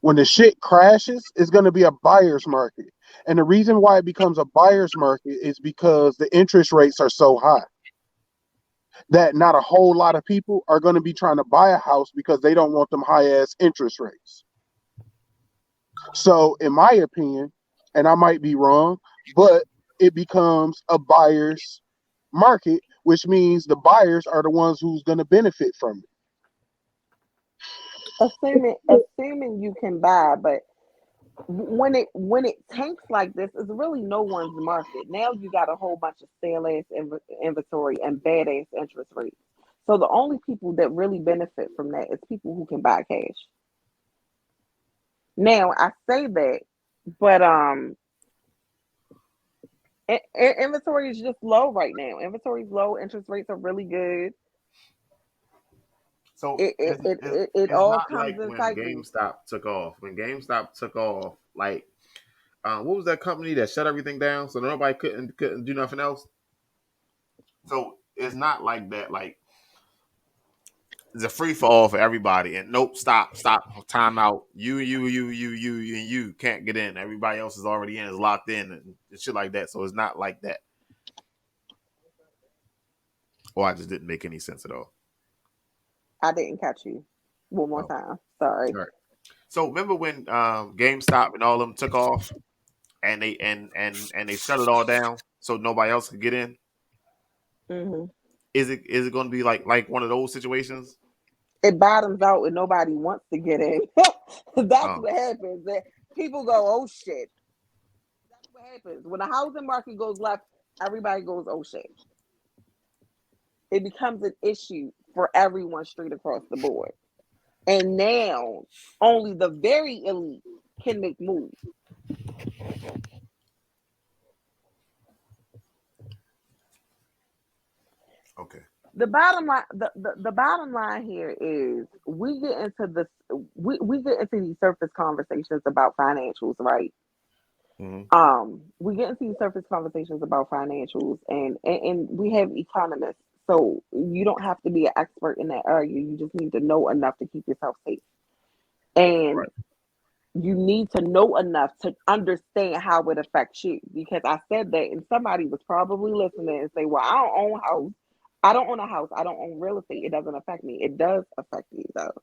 When the shit crashes, it's going to be a buyer's market. And the reason why it becomes a buyer's market is because the interest rates are so high that not a whole lot of people are going to be trying to buy a house because they don't want them high ass interest rates. So, in my opinion, and I might be wrong, but it becomes a buyer's market, which means the buyers are the ones who's going to benefit from Assuming you can buy, but when it tanks like this, it's really no one's market. Now you got a whole bunch of stale ass inventory and bad ass interest rates. So the only people that really benefit from that is people who can buy cash. Now I say that, but inventory is just low right now. Inventory is low. Interest rates are really good. so It it's all not comes like in when cycles. GameStop took off. When GameStop took off, like, what was that company that shut everything down so nobody couldn't do nothing else? So it's not like that. Like, it's a free for all for everybody. And nope, stop, time out. You, and you can't get in. Everybody else is already in, is locked in, and shit like that. So it's not like that. Or I just didn't make any sense at all. I didn't catch you. One more Oh, time. Sorry. all right. So remember when GameStop and all of them took off and they shut it all down so nobody else could get in? Hmm. Is it going to be like one of those situations? It bottoms out and nobody wants to get in. That's Um, what happens. People go, oh shit. That's what happens. When the housing market goes left, everybody goes, oh shit. It becomes an issue for everyone straight across the board. And now only the very elite can make moves. okay. The bottom line here is we get into these surface conversations about financials, right? Hmm. We get into these surface conversations about financials and we have economists So you don't have to be an expert in that area. You just need to know enough to keep yourself safe. And Right. you need to know enough to understand how it affects you. Because I said that, and somebody was probably listening and say, well, I don't own a house. I don't own a house. I don't own real estate. It doesn't affect me. It does affect you, though.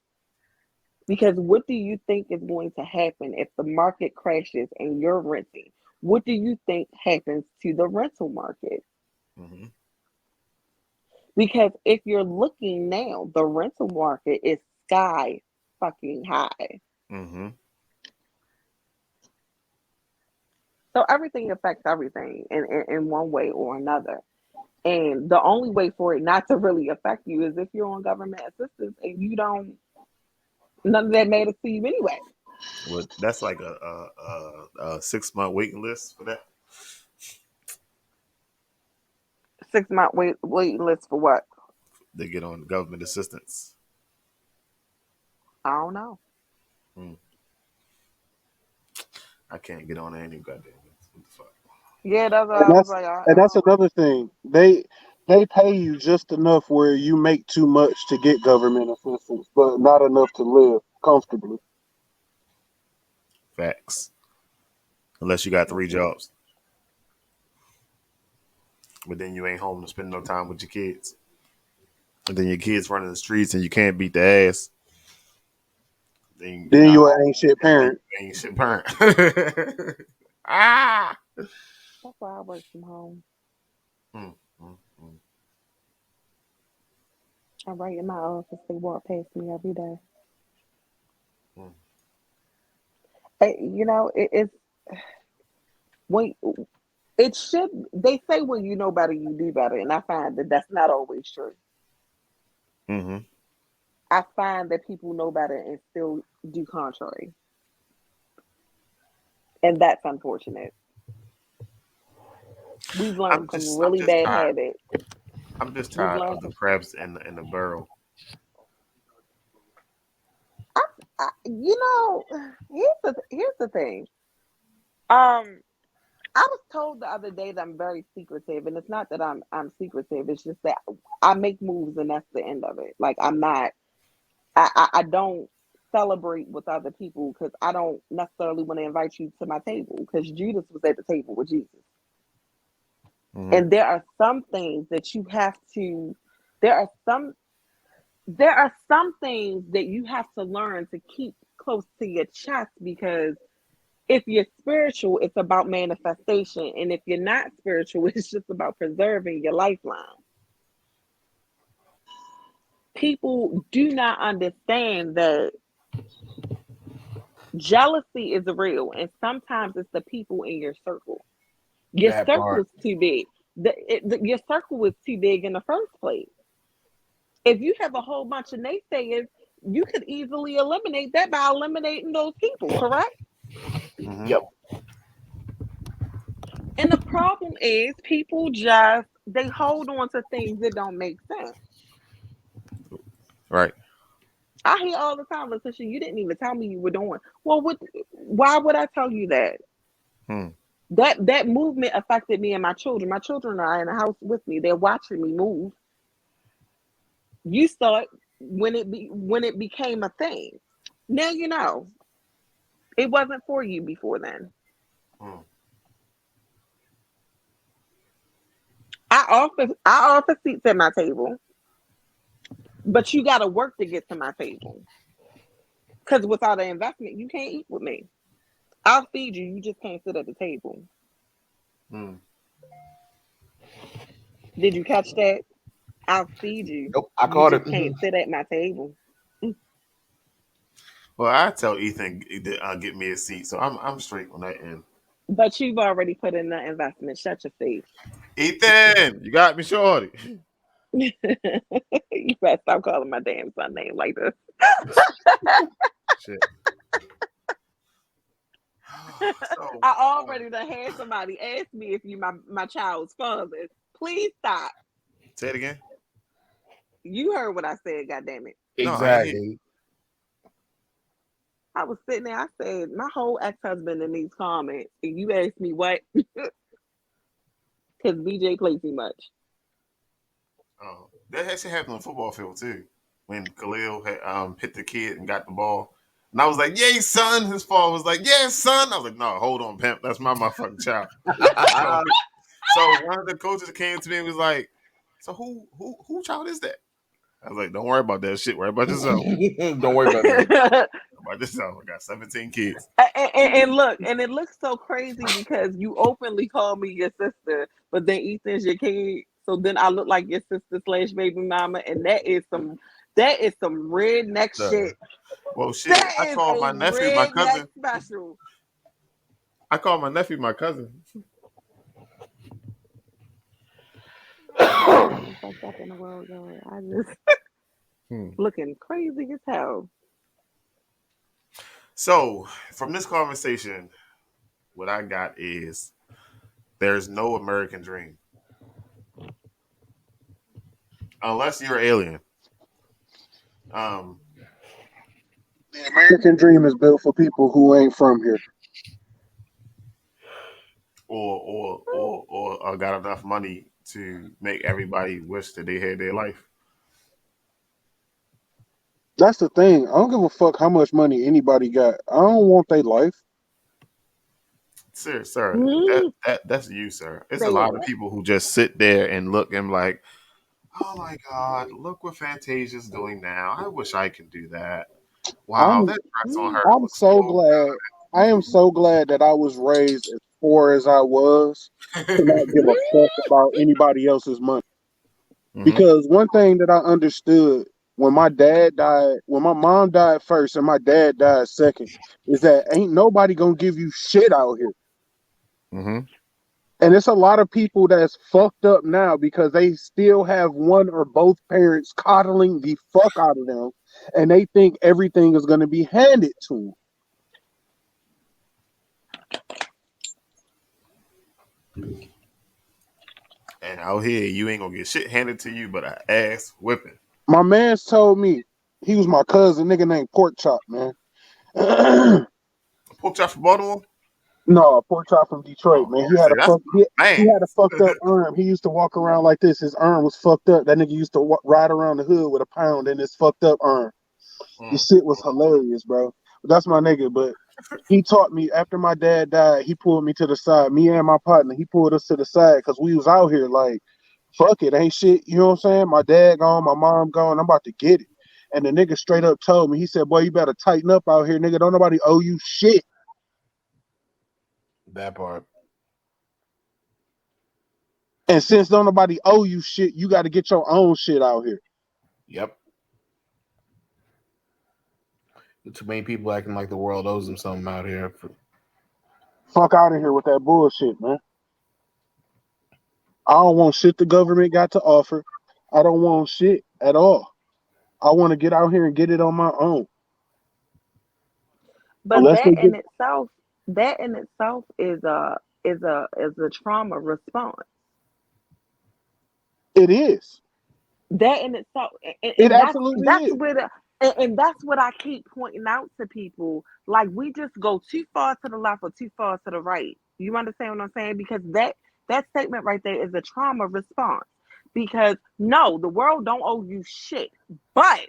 Because what do you think is going to happen if the market crashes and you're renting? What do you think happens to the rental market? Mm-hmm. Because if you're looking now, the rental market is sky fucking high. Mm-hmm. So everything affects everything in one way or another. And the only way for it not to really affect you is if you're on government assistance and you don't, none of that matters to you anyway. Well, that's like a 6 month waiting list for that. 6 month wait list for what? They get on government assistance. I don't know. Mm. I can't get on any goddamn. What the fuck? Yeah, that's what And I was that's like. and that's another thing. They pay you just enough where you make too much to get government assistance, but not enough to live comfortably. Facts. Unless you got 3 jobs, but then you ain't home to spend no time with your kids, and then your kids running the streets and you can't beat the ass. Then you're Then not you home. an ain't shit Then parent. you ain't shit parent. Ah. That's why I work from home. Mm, mm, mm, I'm right in my office. They walk past me every day. mm. It's when it should. They say when you know better, you do better, and I find that that's not always true. Mm-hmm. I find that people know better and still do contrary, and that's unfortunate. We've I'm learned some just, I'm really just bad tired. habits. I'm just We've tired learned of the some. crabs in the barrel. You know, here's the thing. Um, I was told the other day that I'm very secretive, and it's not that I'm secretive. It's just that I make moves, and that's the end of it. Like I'm not. I don't celebrate with other people because I don't necessarily want to invite you to my table because Judas was at the table with Jesus. Mm-hmm. And there are some things that you have to. There are some. There are some things that you have to learn to keep close to your chest because if you're spiritual, it's about manifestation. And if you're not spiritual, it's just about preserving your lifeline. People do not understand that jealousy is real. And sometimes it's the people in your circle. Your That circle part. is too big. Your circle was too big in the first place. If you have a whole bunch of naysayers, you could easily eliminate that by eliminating those people, correct? Mm-hmm. Yep. And the problem is people just they hold on to things that don't make sense. Right. I hear all the time, Letitia, you didn't even tell me you were doing. Well, why would I tell you that? Hmm. That movement affected me and my children. My children are in the house with me. They're watching me move. You saw it when it became a thing. Now you know. It wasn't for you before then. Hmm. I offer seats at my table, but you gotta work to get to my table. Because without an investment, you can't eat with me. I'll feed you. You just can't sit at the table. Hmm. Did you catch that? I'll feed you. Nope. I You caught it. just can't sit at my table. Well, I tell Ethan get me a seat, so I'm straight on that end. But you've already put in the investment. Shut your face. Ethan, you got me, shorty. You better stop calling my damn son name like this. Shit. So, I already done had somebody ask me if you my child's father. Please stop. say it again. You heard what I said, goddammit. No, I ain't hear. Exactly. I was sitting there, I said, my whole ex-husband in these comments, and you asked me what? Because BJ plays too much. That actually happened on the football field too. When Khalil had hit the kid and got the ball. And I was like, "Yay, son!" His father was like, "Yeah, son." I was like, "No, hold on, pimp. That's my motherfucking child." So, so one of the coaches came to me and was like, "So who child is that?" I was like, "Don't worry about that shit. Worry about yourself. Don't worry about that. About yourself. I got 17 kids." and look, and it looks so crazy because you openly call me your sister, but then Ethan's your kid. So then I look like your sister slash baby mama, and that is some redneck Sir. shit. Well, shit. That I is called a my nephew my redneck cousin. special. I called my nephew my cousin. What the fuck up in the world, yo? I just Hmm. looking crazy as hell. So from this conversation, what I got is there's no American dream unless you're an alien. Um, The American dream is built for people who ain't from here. or got enough money to make everybody wish that they had their life. That's the thing. I don't give a fuck how much money anybody got. I don't want their life. Sir, Mm, that's you, sir. It's a say it lot of what? people who just sit there and look and like, oh my God, look what Fantasia's doing now. I wish I could do that. Wow, I'm that dress on Mm. her I'm looks so so glad. I am so glad that I was raised as poor as I was to good. not give a fuck about anybody else's money. Hmm. Because one thing that I understood when my dad died, when my mom died first and my dad died second, is that ain't nobody gonna give you shit out here. Hmm. And it's a lot of people that's fucked up now because they still have one or both parents coddling the fuck out of them, and they think everything is gonna be handed to them. And out here, you ain't gonna get shit handed to you but an ass whipping. My man's told me he was my cousin, nigga named Pork Chop, man. No, Pork chop from Baltimore? Pork Chop from Detroit, Oh, man. I say that's my He had a man's. fucked up arm. He used to walk around like this. His arm was fucked up. That nigga used to ride around the hood with a pound in his fucked up arm. The Mm. shit was hilarious, bro. But that's my nigga. But he taught me after my dad died. He pulled me to the side. Me and my partner. He pulled us to the side because we was out here like, fuck it, ain't shit. You know what I'm saying? My dad gone, my mom gone. I'm about to get it. And the nigga straight up told me, he said, "Boy, you better tighten up out here, nigga. Don't nobody owe you shit." That part. And since don't nobody owe you shit, you got to get your own shit out here. Yep. Too many people acting like the world owes them something out here. Fuck out of here with that bullshit, man. I don't want shit the government got to offer. I don't want shit at all. I want to get out here and get it on my own. But Unless they get that in itself is a trauma response. it is. That in itself, and, It and that's absolutely that's is. where and that's what I keep pointing out to people. Like we just go too far to the left or too far to the right. You understand what I'm saying? Because that statement right there is a trauma response. Because no, the world don't owe you shit, but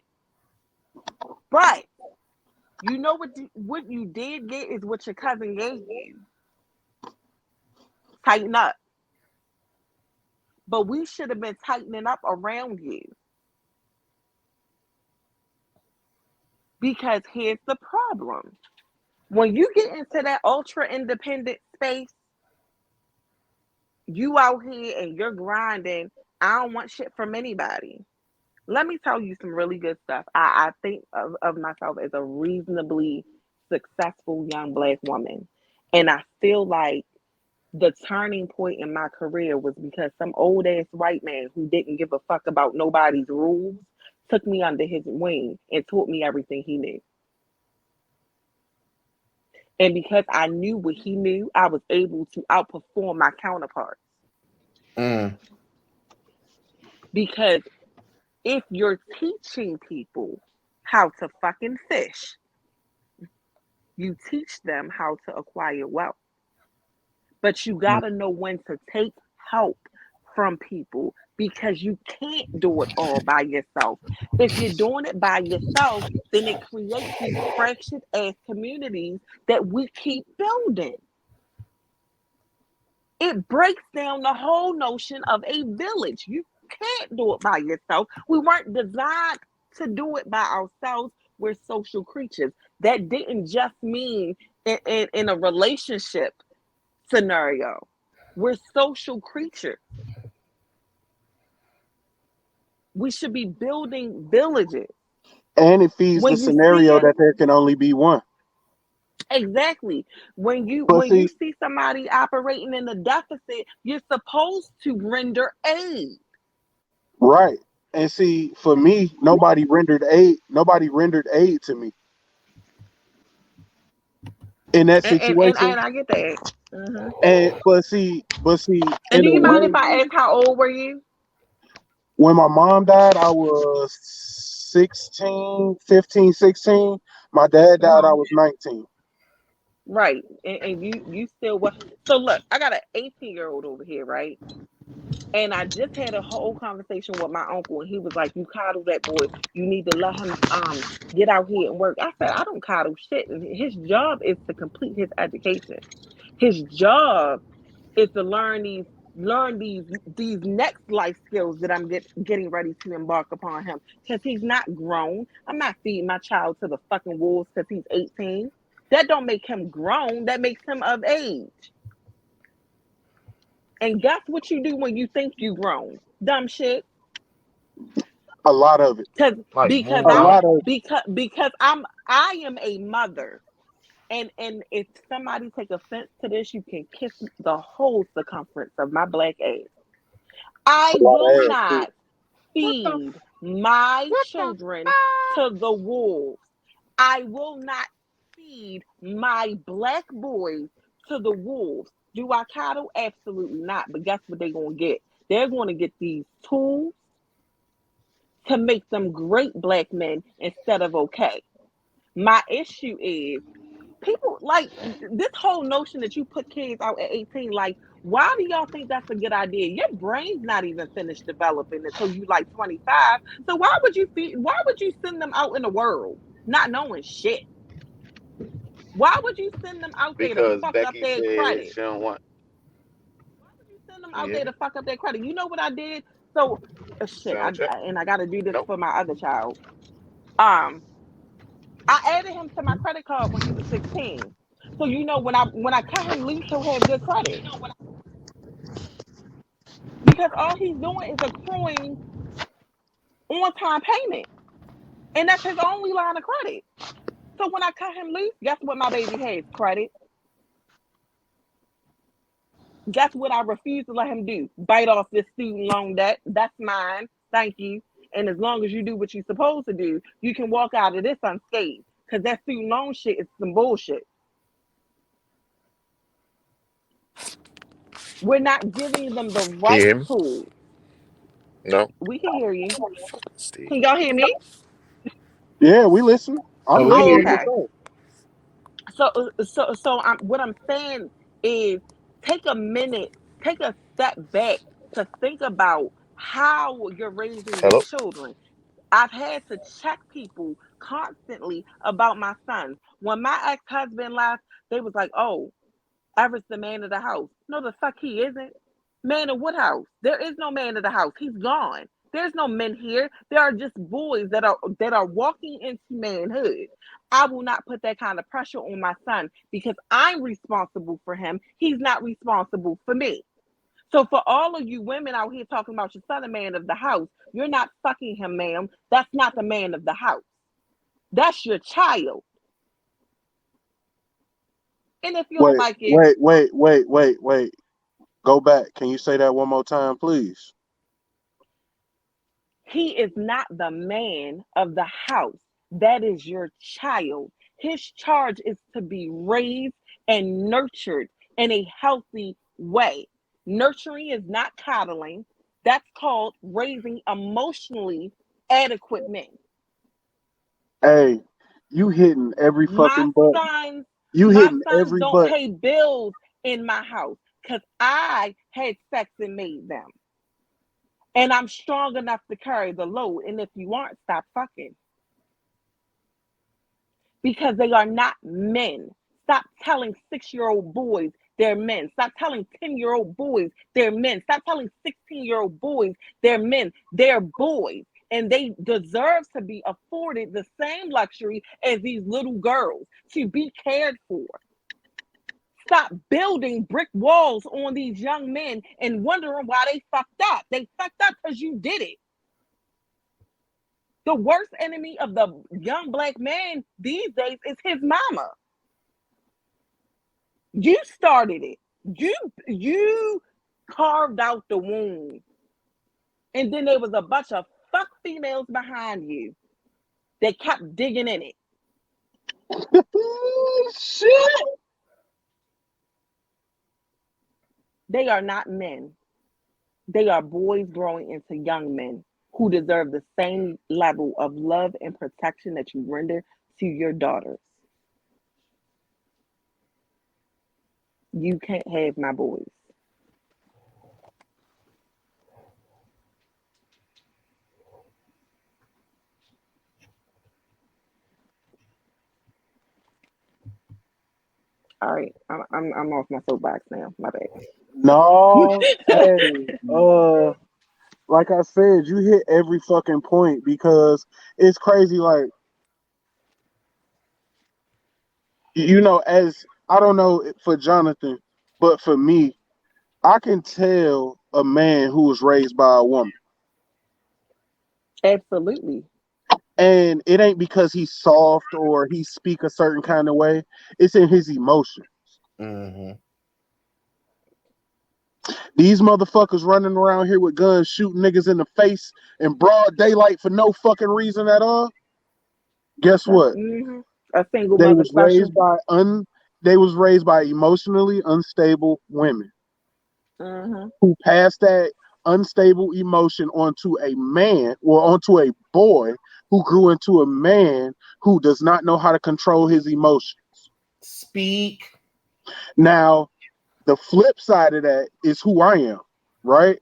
but you know what you did get is what your cousin gave you. Tighten up. But we should have been tightening up around you. Because here's the problem. When you get into that ultra independent space, you out here and you're grinding. I don't want shit from anybody. Let me tell you some really good stuff. I think of myself as a reasonably successful young black woman. And I feel like the turning point in my career was because some old ass white man who didn't give a fuck about nobody's rules took me under his wing and taught me everything he knew. And because I knew what he knew, I was able to outperform my counterparts. Mm. Because if you're teaching people how to fucking fish, you teach them how to acquire wealth. But you got to know when to take help from people because you can't do it all by yourself. If you're doing it by yourself, then it creates these fractured ass communities that we keep building. It breaks down the whole notion of a village. You can't do it by yourself. We weren't designed to do it by ourselves. We're social creatures. That didn't just mean in a relationship scenario. We're social creatures. We should be building villages. And it feeds the When you see scenario it, that there can only be one. exactly. When But you see, see somebody operating in a deficit, you're supposed to render aid. right. And see, for me, nobody rendered aid. Nobody rendered aid to me in that And situation. I get that. Hmm. And but see, And in do a you mind if way, I ask how old were you? when my mom died, I was 16, 15, 16. My dad died, I Hmm. was 19. Right. And you still what? So look, I got an 18-year-old over here, right? And I just had a whole conversation with my uncle, and he was like, "You coddle that boy. You need to let him get out here and work." I said, "I don't coddle shit. His job is to complete his education. His job is to learn these next life skills that I'm getting ready to embark upon him. Because he's not grown. I'm not feeding my child to the fucking wolves because he's 18. That don't make him grown. That makes him of age. And guess what you do when you think you grown? Dumb shit. A lot of it. Cause Like because A move I'm out. lot of because I am a mother. And if somebody take offense to this, you can kiss the whole circumference of my black ass. I a lot will of ass too. not feed my children to the wolves. I will not feed my black boys to the wolves. Do I coddle? Absolutely not. But guess what they're going to get? They're going to get these tools to make them great black men instead of okay. My issue is people like this whole notion that you put kids out at 18. Like, why do y'all think that's a good idea? Your brain's not even finished developing until you like 25. So why would you send them out in the world not knowing shit? Why would you send them out there to Because fuck up Becky their said credit? she don't want. Why would you send them out Yeah, there to fuck up their credit? You know what I did? So shit, sound check. and I got to do this Nope. for my other child. Um, I added him to my credit card when he was 16. So when I cut him loose, he'll have good credit because all he's doing is accruing on time payment, and that's his only line of credit. So when I cut him loose, guess what my baby has? Credit. Guess what I refuse to let him do? Bite off this student loan debt. That's mine. Thank you. And as long as you do what you're supposed to do, you can walk out of this unscathed. Because that student loan shit is some bullshit. We're not giving them the Can you right hear me? tools. No. We can hear you. Fucking Steve. Can y'all hear me? Yeah, we listen. I'm Oh, we Oh, hear listening you. to okay. say. So what I'm saying is take a minute, take a step back to think about how you're raising your Hello. children. I've had to check people constantly about my sons. When my ex-husband left, they was like, "Oh, Everett's the man of the house." No, the fuck he isn't. Man of what house? There is no man of the house. He's gone. There's no men here. There are just boys that are walking into manhood. I will not put that kind of pressure on my son because I'm responsible for him. He's not responsible for me. So for all of you women out here talking about your son a man of the house, you're not fucking him, ma'am. That's not the man of the house. That's your child. And if you don't Wait, like it, wait. Go back. Can you say that one more time, please? he is not the man of the house. That is your child. His charge is to be raised and nurtured in a healthy way. Nurturing is not coddling. That's called raising emotionally adequate men. Hey, you hitting every My fucking button. sons, You my hitting sons every don't button. pay bills in my house because I had sex and made them. And I'm strong enough to carry the load. And if you aren't, stop fucking. Because they are not men. Stop telling 6-year-old boys they're men. Stop telling 10-year-old boys they're men. Stop telling 16-year-old boys they're men. They're boys. And they deserve to be afforded the same luxury as these little girls to be cared for. Stop building brick walls on these young men and wondering why they fucked up. They fucked up because you did it. The worst enemy of the young black man these days is his mama. You started it. You carved out the wound. And then there was a bunch of fuck females behind you that kept digging in it. Shit. They are not men. They are boys growing into young men who deserve the same level of love and protection that you render to your daughters. You can't have my boys. All right, I'm off my soapbox now. My bad. No, hey, like I said, you hit every fucking point because it's crazy. Like, as I don't know for Jonathan, but for me, I can tell a man who was raised by a woman. Absolutely. And it ain't because he's soft or he speak a certain kind of way. It's in his emotion. Mm-hmm. These motherfuckers running around here with guns shooting niggas in the face in broad daylight for no fucking reason at all. Guess what? Mm-hmm. A single They mother was raised special. by emotionally unstable women Mm-hmm. who passed that unstable emotion onto a man or onto a boy who grew into a man who does not know how to control his emotions. Speak. Now, the flip side of that is who I am, right?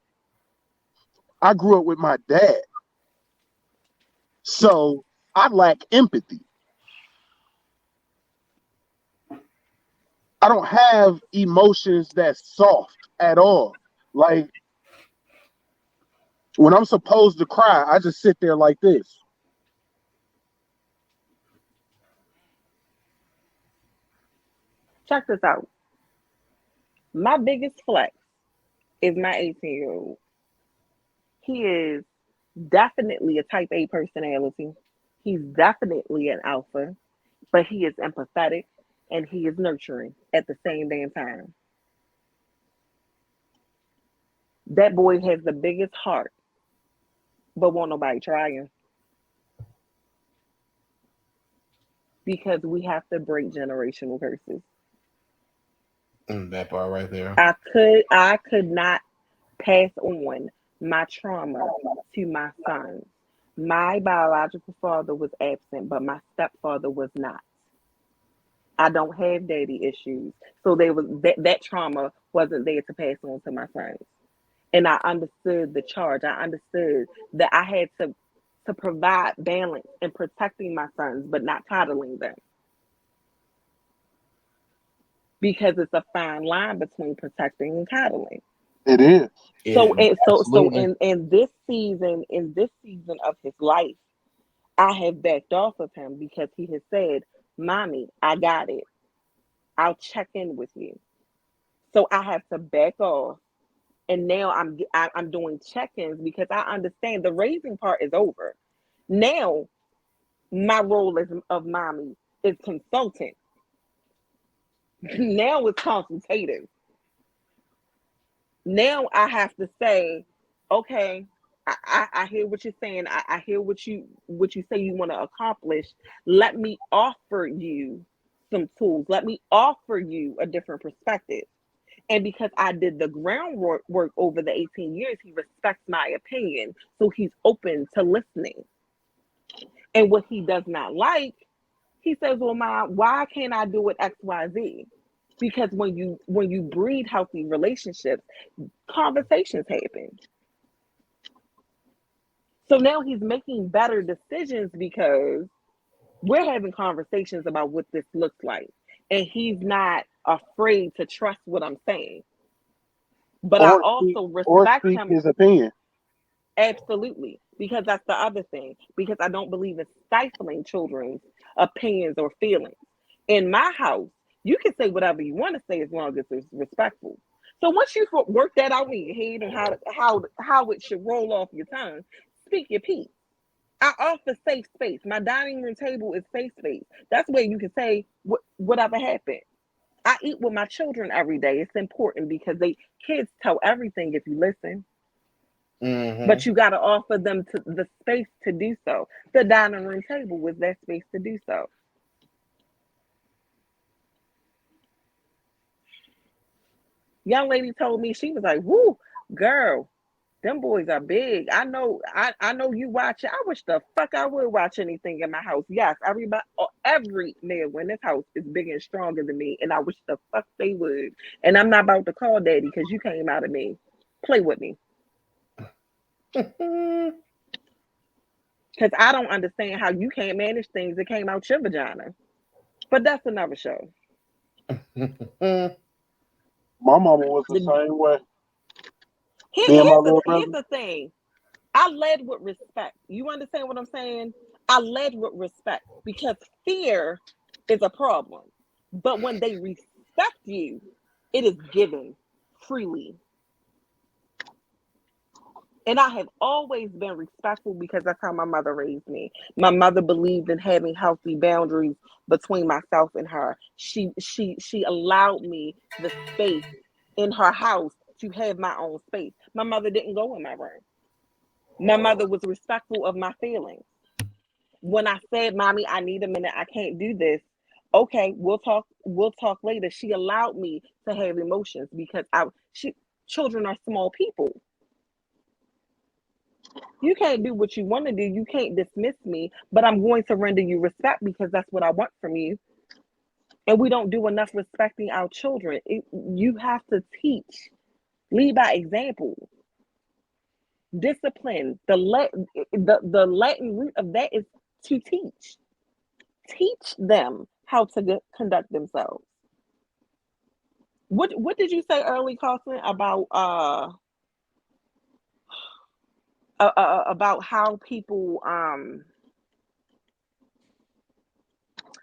I grew up with my dad. So I lack empathy. I don't have emotions that's soft at all. Like when I'm supposed to cry, I just sit there like this. Check this out. My biggest flex is my 18-year-old. He is definitely a type A personality. He's definitely an alpha, but he is empathetic and he is nurturing at the same damn time. That boy has the biggest heart, but won't nobody try him because we have to break generational curses. That part right there. I could not pass on my trauma to my sons. My biological father was absent, but my stepfather was not. I don't have daddy issues. So there was that trauma wasn't there to pass on to my sons. And I understood the charge. I understood that I had to provide balance in protecting my sons, but not coddling them. Because it's a fine line between protecting and coddling. It is. So Yeah, and so absolutely. in this season of his life, I have backed off of him because he has said, "Mommy, I got it. I'll check in with you." So I have to back off, and now I'm doing check-ins because I understand the raising part is over. Now my role as of mommy is consultant. Now it's consultative. Now I have to say, okay, I hear what you're saying. I hear what you say you want to accomplish. Let me offer you some tools. Let me offer you a different perspective. And because I did the groundwork over the 18 years, he respects my opinion. So he's open to listening. And what he does not like, he says, well, Mom, why can't I do it XYZ? Because when you breed healthy relationships, conversations happen. So now he's making better decisions because we're having conversations about what this looks like. And he's not afraid to trust what I'm saying. But I also or respect speak him his opinion. absolutely, because that's the other thing. Because I don't believe in stifling children's opinions or feelings. In my house, you can say whatever you want to say as long as it's respectful. So once you work that out in your head and how it should roll off your tongue, speak your piece. I offer safe space. My dining room table is safe space. That's where you can say whatever happened. I eat with my children every day. It's important because kids tell everything if you listen, Mm-hmm. but you got to offer them the space to do so. The dining room table was that space to do so. Young lady told me, she was like, "Woo, girl, them boys are big. I know you watch it. I wish the fuck I would watch anything in my house. Yes, every male in this house is bigger and stronger than me, and I wish the fuck they would. And I'm not about to call daddy because you came out of me. Play with me, because I don't understand how you can't manage things that came out your vagina. But that's another show. My mama was the The, same way. Me and my little here's brother. the thing. I led with respect. You understand what I'm saying? I led with respect because fear is a problem. But when they respect you, it is given freely. And I have always been respectful because that's how my mother raised me. My mother believed in having healthy boundaries between myself and her. She allowed me the space in her house to have my own space. My mother didn't go in my room. My mother was respectful of my feelings. When I said, "Mommy, I need a minute. I can't do this." Okay, we'll talk later. She allowed me to have emotions because children are small people. You can't do what you want to do. You can't dismiss me, but I'm going to render you respect because that's what I want from you. And we don't do enough respecting our children. You have to teach, lead by example. Discipline. The Latin root of that is to teach. Teach them how to conduct themselves. What did you say early, Carson, about how people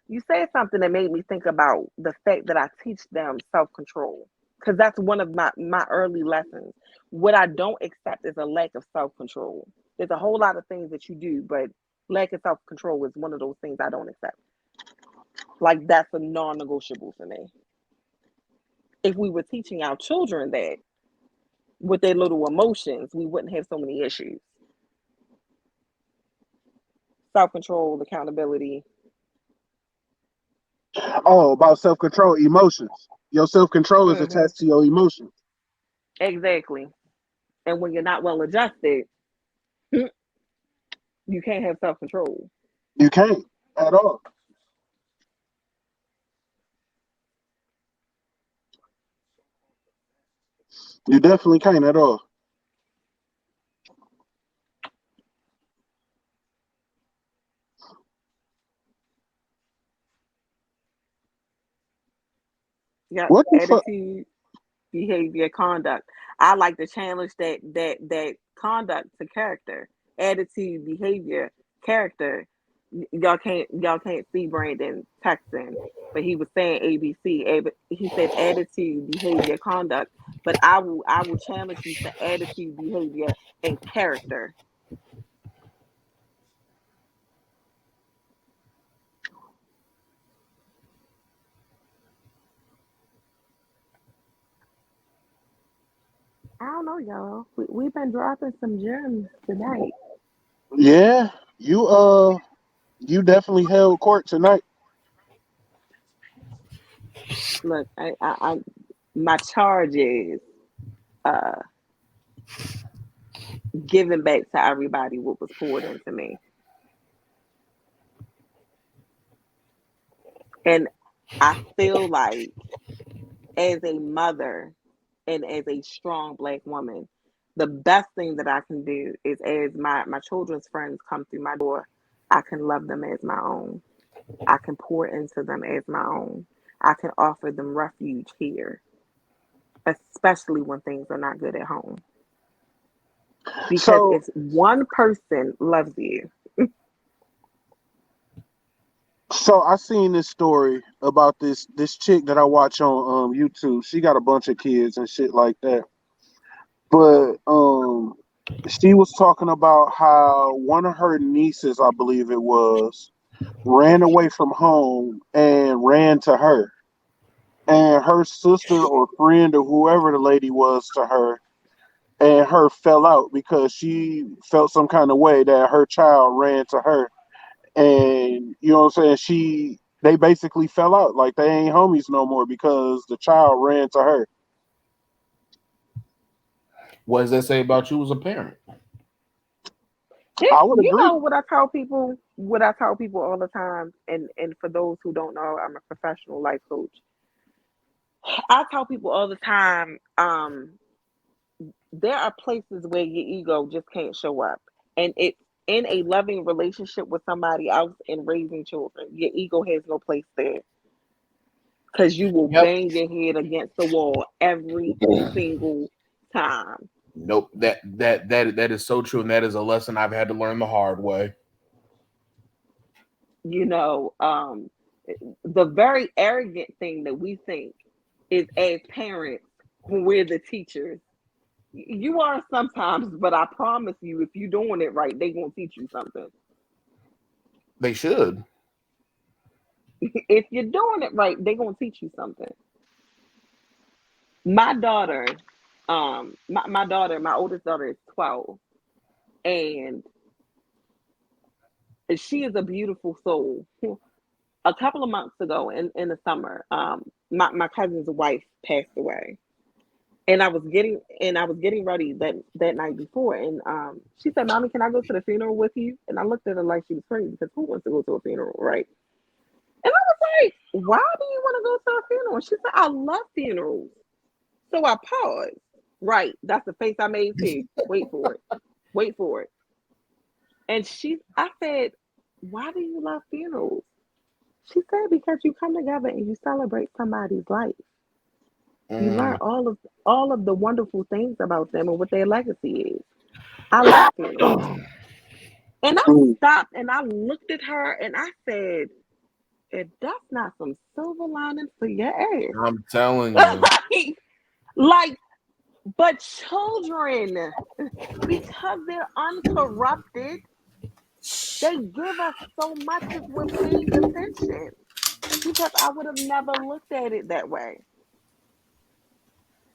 you said something that made me think about the fact that I teach them self-control, because that's one of my early lessons. What I don't accept is a lack of self-control. There's a whole lot of things that you do, but lack of self-control is one of those things I don't accept. Like that's a non-negotiable for me. If we were teaching our children that with their little emotions, we wouldn't have so many issues. Self-control, accountability. Oh, about self control, emotions. Your self control is Hmm. attached to your emotions. Exactly. And when you're not well adjusted, you can't have self-control. You can't at all. You definitely can't at all. Yep. What the fuck? Attitude, behavior, conduct. I like to challenge that conduct to character. Attitude, behavior, character. Y'all can't see Brandon texting, but he was saying ABC. He said attitude, behavior, conduct. But I will challenge you to attitude, behavior, and character. I don't know, y'all. We've been dropping some gems tonight. Yeah, you definitely held court tonight. Look, my charge is uh, giving back to everybody what was poured into me. And I feel like as a mother and as a strong black woman, the best thing that I can do is, as my children's friends come through my door, I can love them as my own. I can pour into them as my own. I can offer them refuge here, especially when things are not good at home. Because So if one person loves you, so I seen this story about this chick that I watch on YouTube. She got a bunch of kids and shit like that. But she was talking about how one of her nieces, I believe it was, ran away from home and ran to her. And her sister or friend or whoever the lady was to her and her fell out because she felt some kind of way that her child ran to her. And you know what I'm saying? They basically fell out. Like they ain't homies no more because the child ran to her. What does that say about you as a parent? I would you agree. know what I tell people. What I tell people all the time, and for those who don't know, I'm a professional life coach. I tell people all the time, there are places where your ego just can't show up. And it's in a loving relationship with somebody else and raising children. Your ego has no place there because you will Yep. bang your head against the wall every single time. Nope. That is so true, and that is a lesson I've had to learn the hard way. You know, the very arrogant thing that we think is, as parents, when we're the teachers, you are sometimes, but I promise you, if you're doing it right, they're going to teach you something. They should. If you're doing it right, they're going to teach you something. My daughter, my oldest daughter is 12, and she is a beautiful soul. A couple of months ago in the summer, my cousin's wife passed away. And I was getting ready that night before, and she said, "Mommy, can I go to the funeral with you?" And I looked at her like she was crazy because who wants to go to a funeral, right? And I was like, "Why do you want to go to a funeral?" She said, "I love funerals." So I paused. Right, that's the face I made too. Wait for it. Wait for it. And I said, "Why do you love funerals?" She said, "Because you come together and you celebrate somebody's life. You learn Mm. all of the wonderful things about them and what their legacy is." I love funerals. And I Mm. stopped and I looked at her and I said, "If that's not some silver lining for your I'm telling ass." you. like, but children, because they're uncorrupted, they give us so much if we're paying attention. Because I would have never looked at it that way.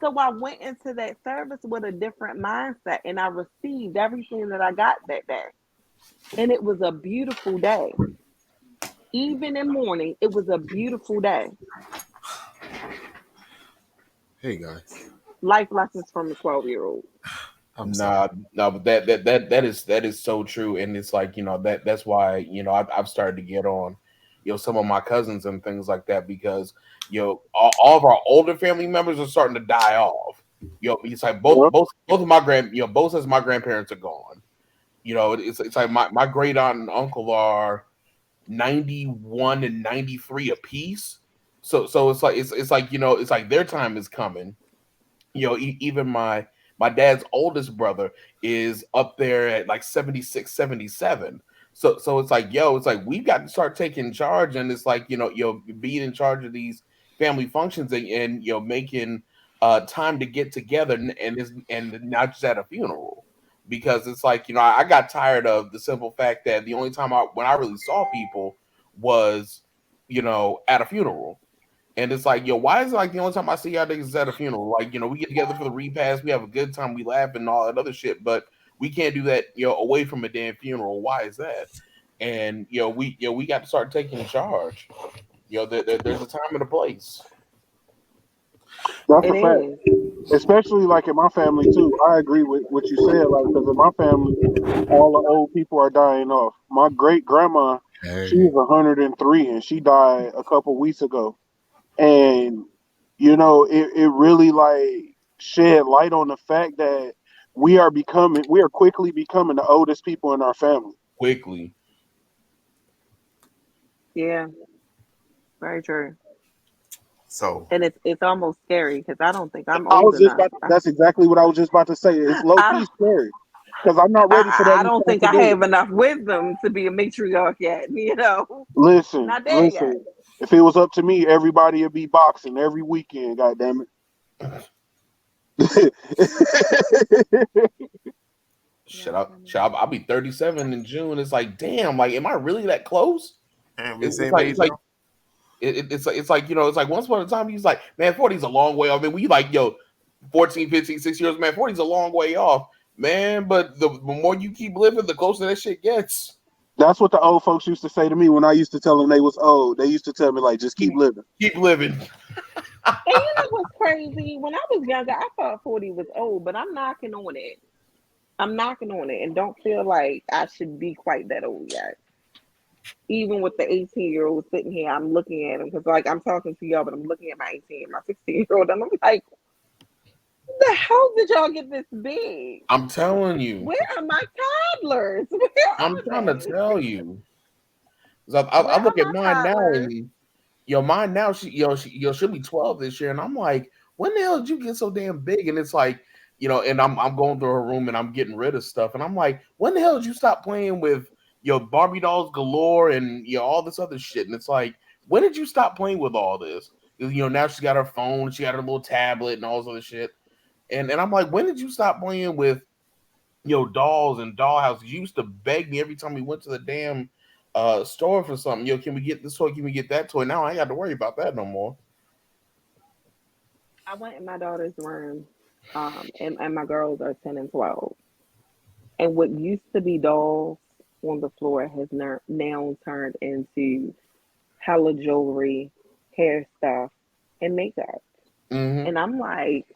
So I went into that service with a different mindset and I received everything that I got that day. And it was a beautiful day. Even in morning, it was a beautiful day. Hey guys, Life lessons from a 12-year-old. I'm sorry. Nah, no, but that is so true, and it's like that's why I've started to get on some of my cousins and things like that because all of our older family members are starting to die off. It's like Yep. both of my both as my grandparents are gone. It's like my great aunt and uncle are 91 and 93 apiece. So it's like their time is coming. Even my dad's oldest brother is up there at like 76, 77. So it's like it's like we've got to start taking charge, and it's like being in charge of these family functions and making time to get together, and not just at a funeral, because it's like I got tired of the simple fact that the only time when I really saw people was at a funeral. And it's like, why is it like the only time I see y'all niggas is at a funeral? Like, we get together for the repast, we have a good time, we laugh and all that other shit, but we can't do that, away from a damn funeral. Why is that? And we got to start taking charge. There's a time and a place. That's It a fact. is. Especially like in my family too. I agree with what you said. Like, because in my family, all the old people are dying off. My great grandma, she Hey, was 103 and she died a couple weeks ago. And it really like shed light on the fact that we are quickly becoming the oldest people in our family. Quickly. Yeah, very true. So And it's almost scary because I don't think I'm I old was just enough. about. That's exactly what I was just about to say. It's low key I, scary because I'm not ready for that I don't think I have responsibility. enough wisdom to be a matriarch yet. Listen, Not there yet. listen. If it was up to me, everybody would be boxing every weekend. God damn it. Shit, I'll be 37 in June. It's like, damn, like, am I really that close? and we It, the it's same like, age it's like, now. it's like, it's like once upon a time, he's like, man, 40's a long way off. I mean, we like, 14, 15, 6 years, man, 40's a long way off, man. But the more you keep living, the closer that shit gets. That's what the old folks used to say to me when I used to tell them they was old. They used to tell me like, just keep living. Keep living. And you know what's crazy? When I was younger, I thought 40 was old, but I'm knocking on it. I'm knocking on it and don't feel like I should be quite that old yet. Even with the 18-year-old sitting here, I'm looking at him because, like, I'm talking to y'all, but I'm looking at my 18 and my 16-year-old, and I'm like, the hell did y'all get this big? I'm telling you. Where are my toddlers? Where I'm are trying to they? tell you. 'Cause I Where are look at my mine now, toddlers? and mine now, she'll be 12 this year, and I'm like, when the hell did you get so damn big? And it's like, and I'm going through her room and I'm getting rid of stuff, and I'm like, when the hell did you stop playing with Barbie dolls galore and all this other shit? And it's like, when did you stop playing with all this? 'Cause, now she's got her phone, she got her little tablet and all this other shit, and I'm like, when did you stop playing with dolls and dollhouses? You used to beg me every time we went to the damn store for something. Can we get this toy? Can we get that toy? Now I ain't got to worry about that no more. I went in my daughter's room, and my girls are 10 and 12. And what used to be dolls on the floor has now turned into hella jewelry, hair stuff, and makeup. Mm-hmm. And I'm like,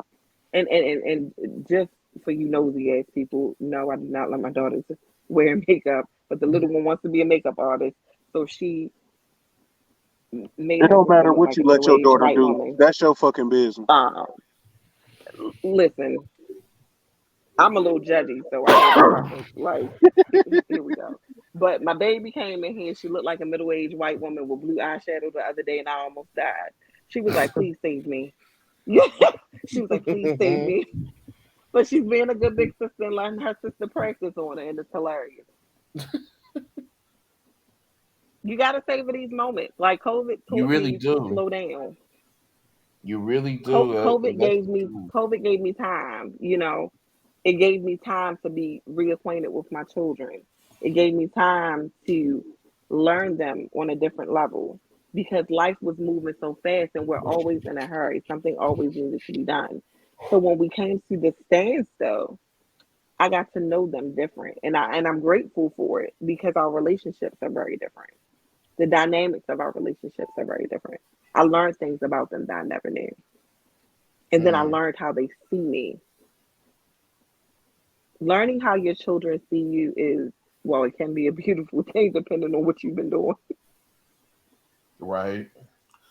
and just for you nosy ass people, no, I do not let my daughters wear makeup, but the little one wants to be a makeup artist, so she made It her don't sister matter look what like you a let middle your aged daughter white do. woman. That's your fucking business. Listen, I'm a little judgy, so I know the preference. Like, here we go. But my baby came in here. She looked like a middle aged white woman with blue eyeshadow the other day, and I almost died. She was like, "Please save me." She was like, "Please save me." But she's being a good big sister and letting her sister practice on her, and it's hilarious. You got to savor these moments. Like, COVID You taught really me to do. slow down. You really do. COVID That's gave the me truth. COVID gave me time. It gave me time to be reacquainted with my children. It gave me time to learn them on a different level because life was moving so fast and we're always in a hurry. Something always needed to be done. So when we came to the standstill, I got to know them different, and I'm grateful for it because our relationships are very different. The dynamics of our relationships are very different. I learned things about them that I never knew, and then I Mm. learned how they see me. Learning how your children see you is, well, it can be a beautiful thing depending on what you've been doing. Right.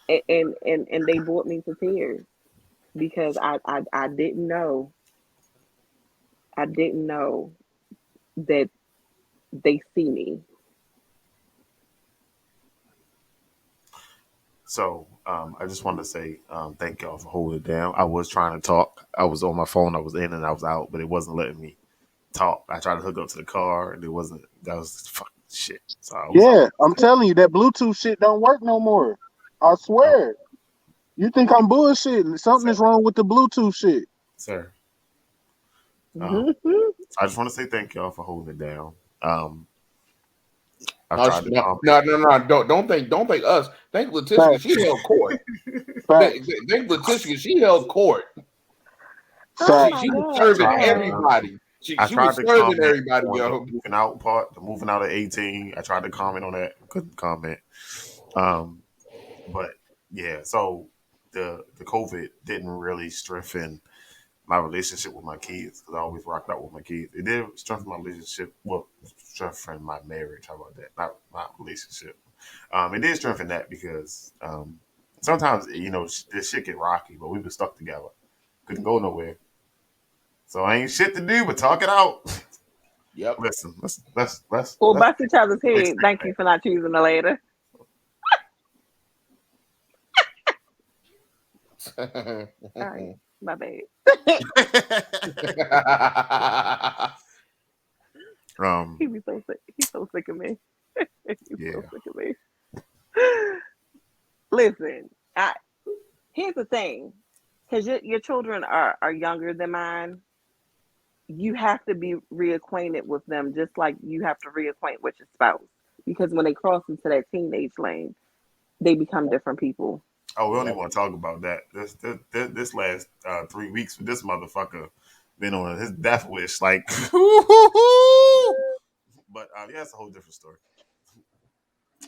And they brought me to tears because I didn't know, that they see me. So I just wanted to say thank y'all for holding it down. I was trying to talk. I was on my phone. I was in and I was out, but it wasn't letting me talk. I tried to hook up to the car, and it wasn't. That was fucking shit. So I was Yeah, out. I'm telling you that Bluetooth shit don't work no more. I Oh, swear. You think I'm bullshitting? Something sir, is wrong with the Bluetooth shit. sir. Mhm. I just want to say thank y'all for holding it down. I No, tried to no, calm no, no, no. Don't thank us. Thank Letitia 'cause Facts, she held court. facts, Thank Letitia 'cause she held court. Oh She facts. my she was I God, serving tried to yes. everybody. I She tried was to serving comment everybody, on the yo. moving out part, the moving out of 18. I tried to comment on that, couldn't comment. Um, but yeah, so the COVID didn't really strengthen my relationship with my kids because I always rocked out with my kids. It did strengthen my relationship, well, strengthen my marriage. How about that? Not my relationship. It did strengthen that because sometimes this shit get rocky, but we were stuck together, couldn't go nowhere. So ain't shit to do but talk it out. Yep. Listen, let's Well, let's bust each other's fix head. Thank you for not choosing the later. All right, my bad. that. He be so sick. He's so sick of me. He's so Yeah. sick of me. Listen, here's the thing, because your children are younger than mine. You have to be reacquainted with them, just like you have to reacquaint with your spouse. Because when they cross into that teenage lane, they become different people. Oh, we don't Yep. even want to talk about that. This last 3 weeks for this motherfucker been on his death wish. Like, but yeah, it's a whole different story.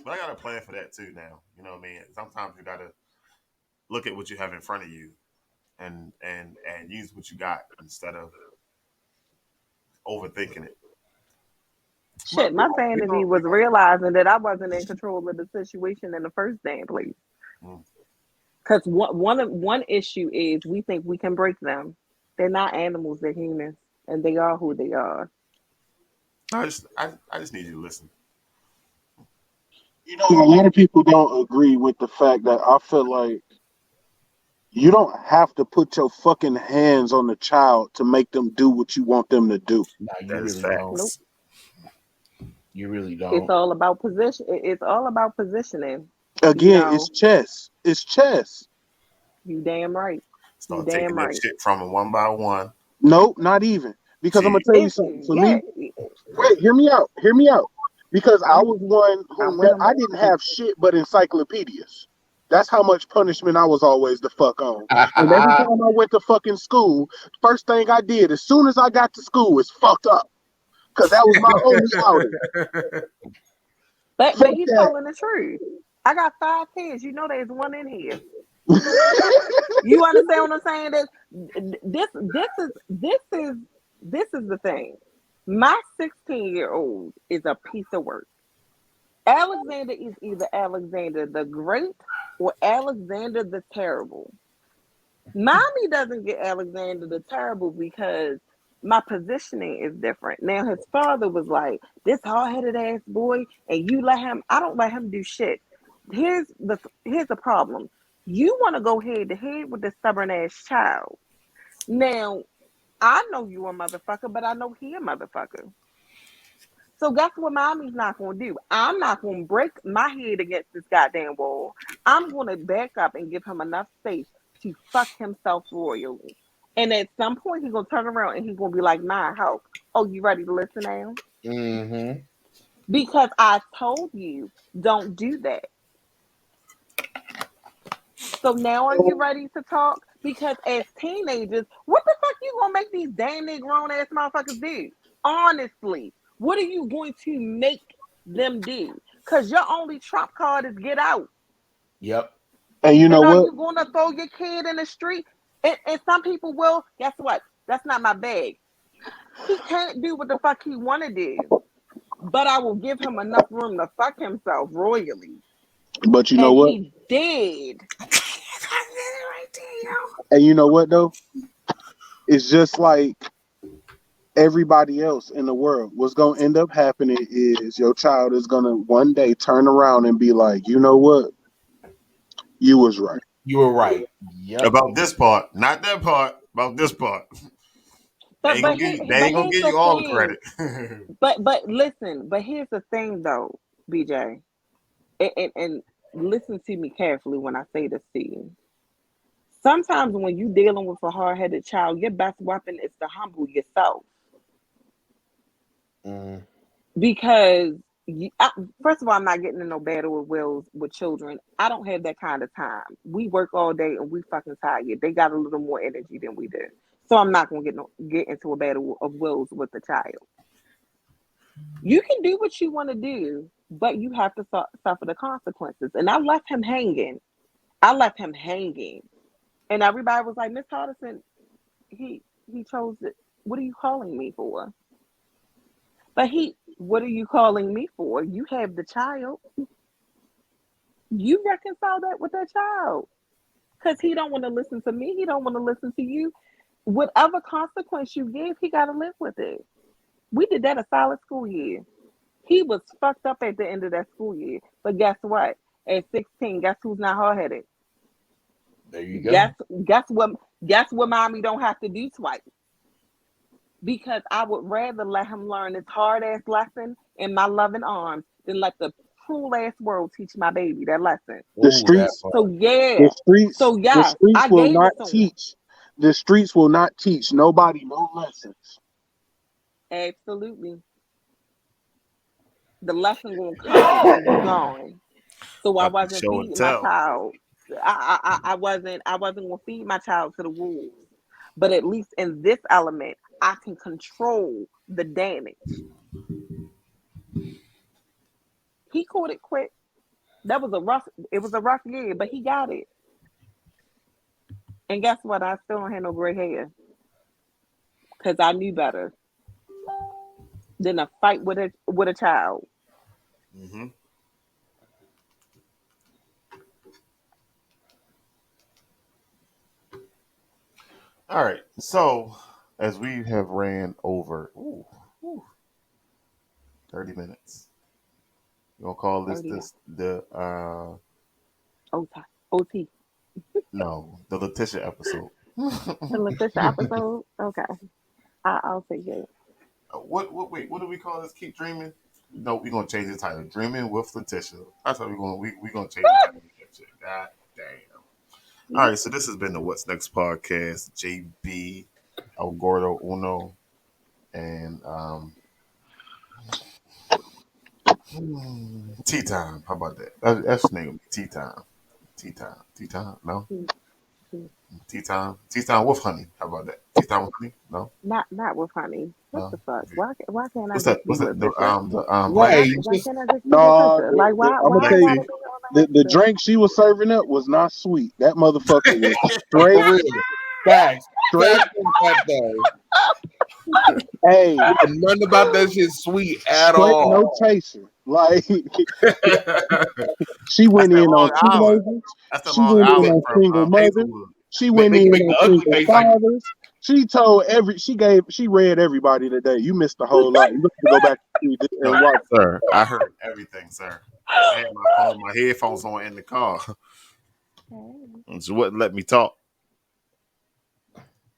But I got a plan for that too now. You know what I mean? Sometimes you gotta look at what you have in front of you and use what you got instead of overthinking it. Shit, But my sanity was we gonna realizing that I wasn't in control of the situation in the first damn place. mm. Because one issue is we think we can break them. They're not animals; they're humans, and they are who they are. I just need you to listen. You know, a lot of people don't agree with the fact that I feel like you don't have to put your fucking hands on the child to make them do what you want them to do. Nah, you That is really don't. Nope. facts. You really It's don't. all about position. It's all about positioning. You Again, it's know, chess. It's chess. you damn right. You Start damn taking that right. shit from them one by one. Nope, not even. Because I'm See, gonna tell you It's something. For yeah. me, wait, hear me out. Hear me out. Because I I'm was one I'm who with him. I didn't have shit but encyclopedias. That's how much punishment I was always the fuck on. And every time I went to fucking school, first thing I did as soon as I got to school is fuck up. Because that was my only outing. But Fuck he's that. telling the truth. I got 5 kids. You know, there's one in here. You understand what I'm saying? That this is the thing. My 16-year-old is a piece of work. Alexander is either Alexander the Great or Alexander the Terrible. Mommy doesn't get Alexander the Terrible because my positioning is different. Now his father was like, this hard-headed ass boy, and you let him, I don't let him do shit. Here's the problem. You want to go head to head with this stubborn ass child. Now, I know you a motherfucker, but I know he a motherfucker. So guess what mommy's not gonna do? I'm not gonna break my head against this goddamn wall. I'm gonna back up and give him enough space to fuck himself royally. And at some point he's gonna turn around and he's gonna be like, "My help. Oh, you ready to listen now? Mm-hmm. Because I told you don't do that. So now are you ready to talk? Because as teenagers, what the fuck you gonna make these damn near grown ass motherfuckers do? Honestly, what are you going to make them do? Because your only trump card is get out. Yep. And you know And are what? you gonna throw your kid in the street? And some people will. Guess what? That's not my bag. He can't do what the fuck he wanna do. But I will give him enough room to fuck himself royally. But you know And what? he did. And you know what though? It's just like everybody else in the world. What's gonna end up happening is your child is gonna one day turn around and be like, you know what? You was right. You were right. Yep. about this part, not that part. About this part, But but they but ain't gonna here's give the you all the thing. credit. But listen. But here's the thing, though, BJ, and listen to me carefully when I say this to you. Sometimes when you dealing with a hard headed child, your best weapon is to humble yourself Mm. because. First of all, I'm not getting in no battle with wills with children. I don't have that kind of time. We work all day and we fucking tired. They got a little more energy than we do, so I'm not gonna get into a battle of wills with the child. You can do what you want to do, but you have to suffer the consequences. And I left him hanging. I left him hanging. And everybody was like, Miss Hardison, he chose it. What are you calling me for? But what are you calling me for? You have the child. You reconcile that with that child. Because he don't want to listen to me. He don't want to listen to you. whatever consequence you give, he got to live with it. We did that a solid school year. He was fucked up at the end of that school year. But guess what? At 16, guess who's not hard headed? There you go. Guess what mommy don't have to do twice. Because I would rather let him learn this hard ass lesson in my loving arms than let the cruel ass world teach my baby that lesson. The Ooh, streets, that So part. yeah. the streets, So the yeah, streets I will gave not it to him. teach. The streets will not teach nobody no lessons. Absolutely. The lesson gonna come when you gone. So I Got the wasn't show and feeding my tell. child. I wasn't gonna feed my child to the wolves. But at least in this element, I can control the damage. He caught it quick. It was a rough year, but he got it. And guess what? I still don't have no gray hair. Because I knew better than a fight with a child. Mm-hmm. All right. So, as we have ran over 30 minutes, you gonna call this 30. the OT. the Letitia episode? The Letitia episode? Okay. I'll take it. Wait, what do we call this? Keep dreaming? No, we're gonna change the title. Dreaming with Letitia. That's how we're gonna change the title. God damn. All right, so this has been the What's Next podcast. JB, El Gordo Uno, and Tea Time. How about that? That's the name. Tea Time. Tea Time. Tea Time. No. Tea Time. Tea Time with honey. How about that? Tea Time with honey. No. Not with honey. What No. the fuck? Why can't I What's that? just be What's that? with Bishop? Black. Hey, Why just can't I just be with No, Bishop? Like I'm gonna why tell I you, gotta be on the the drink she was serving up was not sweet. That motherfucker was for straight, real. Facts. straight. Facts on that though. Hey, Nothing about that shit sweet at straight, no all. chaser. Like she That's went that in on Long Island. teenagers. That's the She Long went in Island on from single mothers. Hazelwood. She went Make in the on ugly single face like fathers. She told she read everybody today. You missed a whole lot. You have to go back and No, watch. sir. I heard everything, sir. I had my headphones on in the car. It wouldn't let me talk.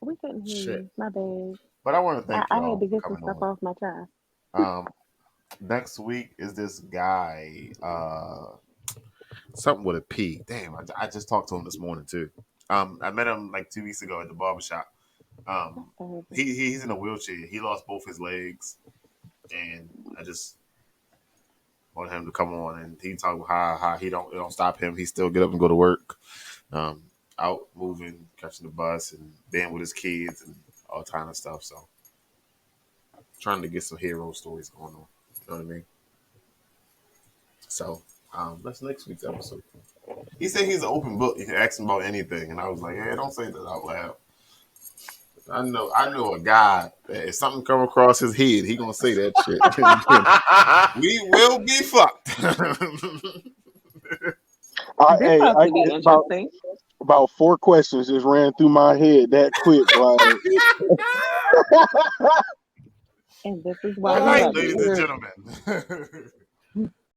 We couldn't hear Shit. you. My bad. But I want to thank I had y'all to for get some coming stuff on. off my chest. Next week is this guy, something with a P. Damn, I just talked to him this morning too. I met him like 2 weeks ago at the barbershop. He's in a wheelchair. He lost both his legs, and I just want him to come on and he talk about how it don't stop him. He still get up and go to work, out moving, catching the bus, and being with his kids and all kind of stuff. So, trying to get some hero stories going on. You know what I mean? So, that's next week's episode. He said he's an open book. You can ask him about anything, and I was like, "Hey, don't say that out loud." I know a guy that if something come across his head, he gonna say that shit. We will be fucked. This Hey, has to be interesting. about 4 questions just ran through my head that quick. Like, And this is why Good we night, love ladies you. and gentlemen.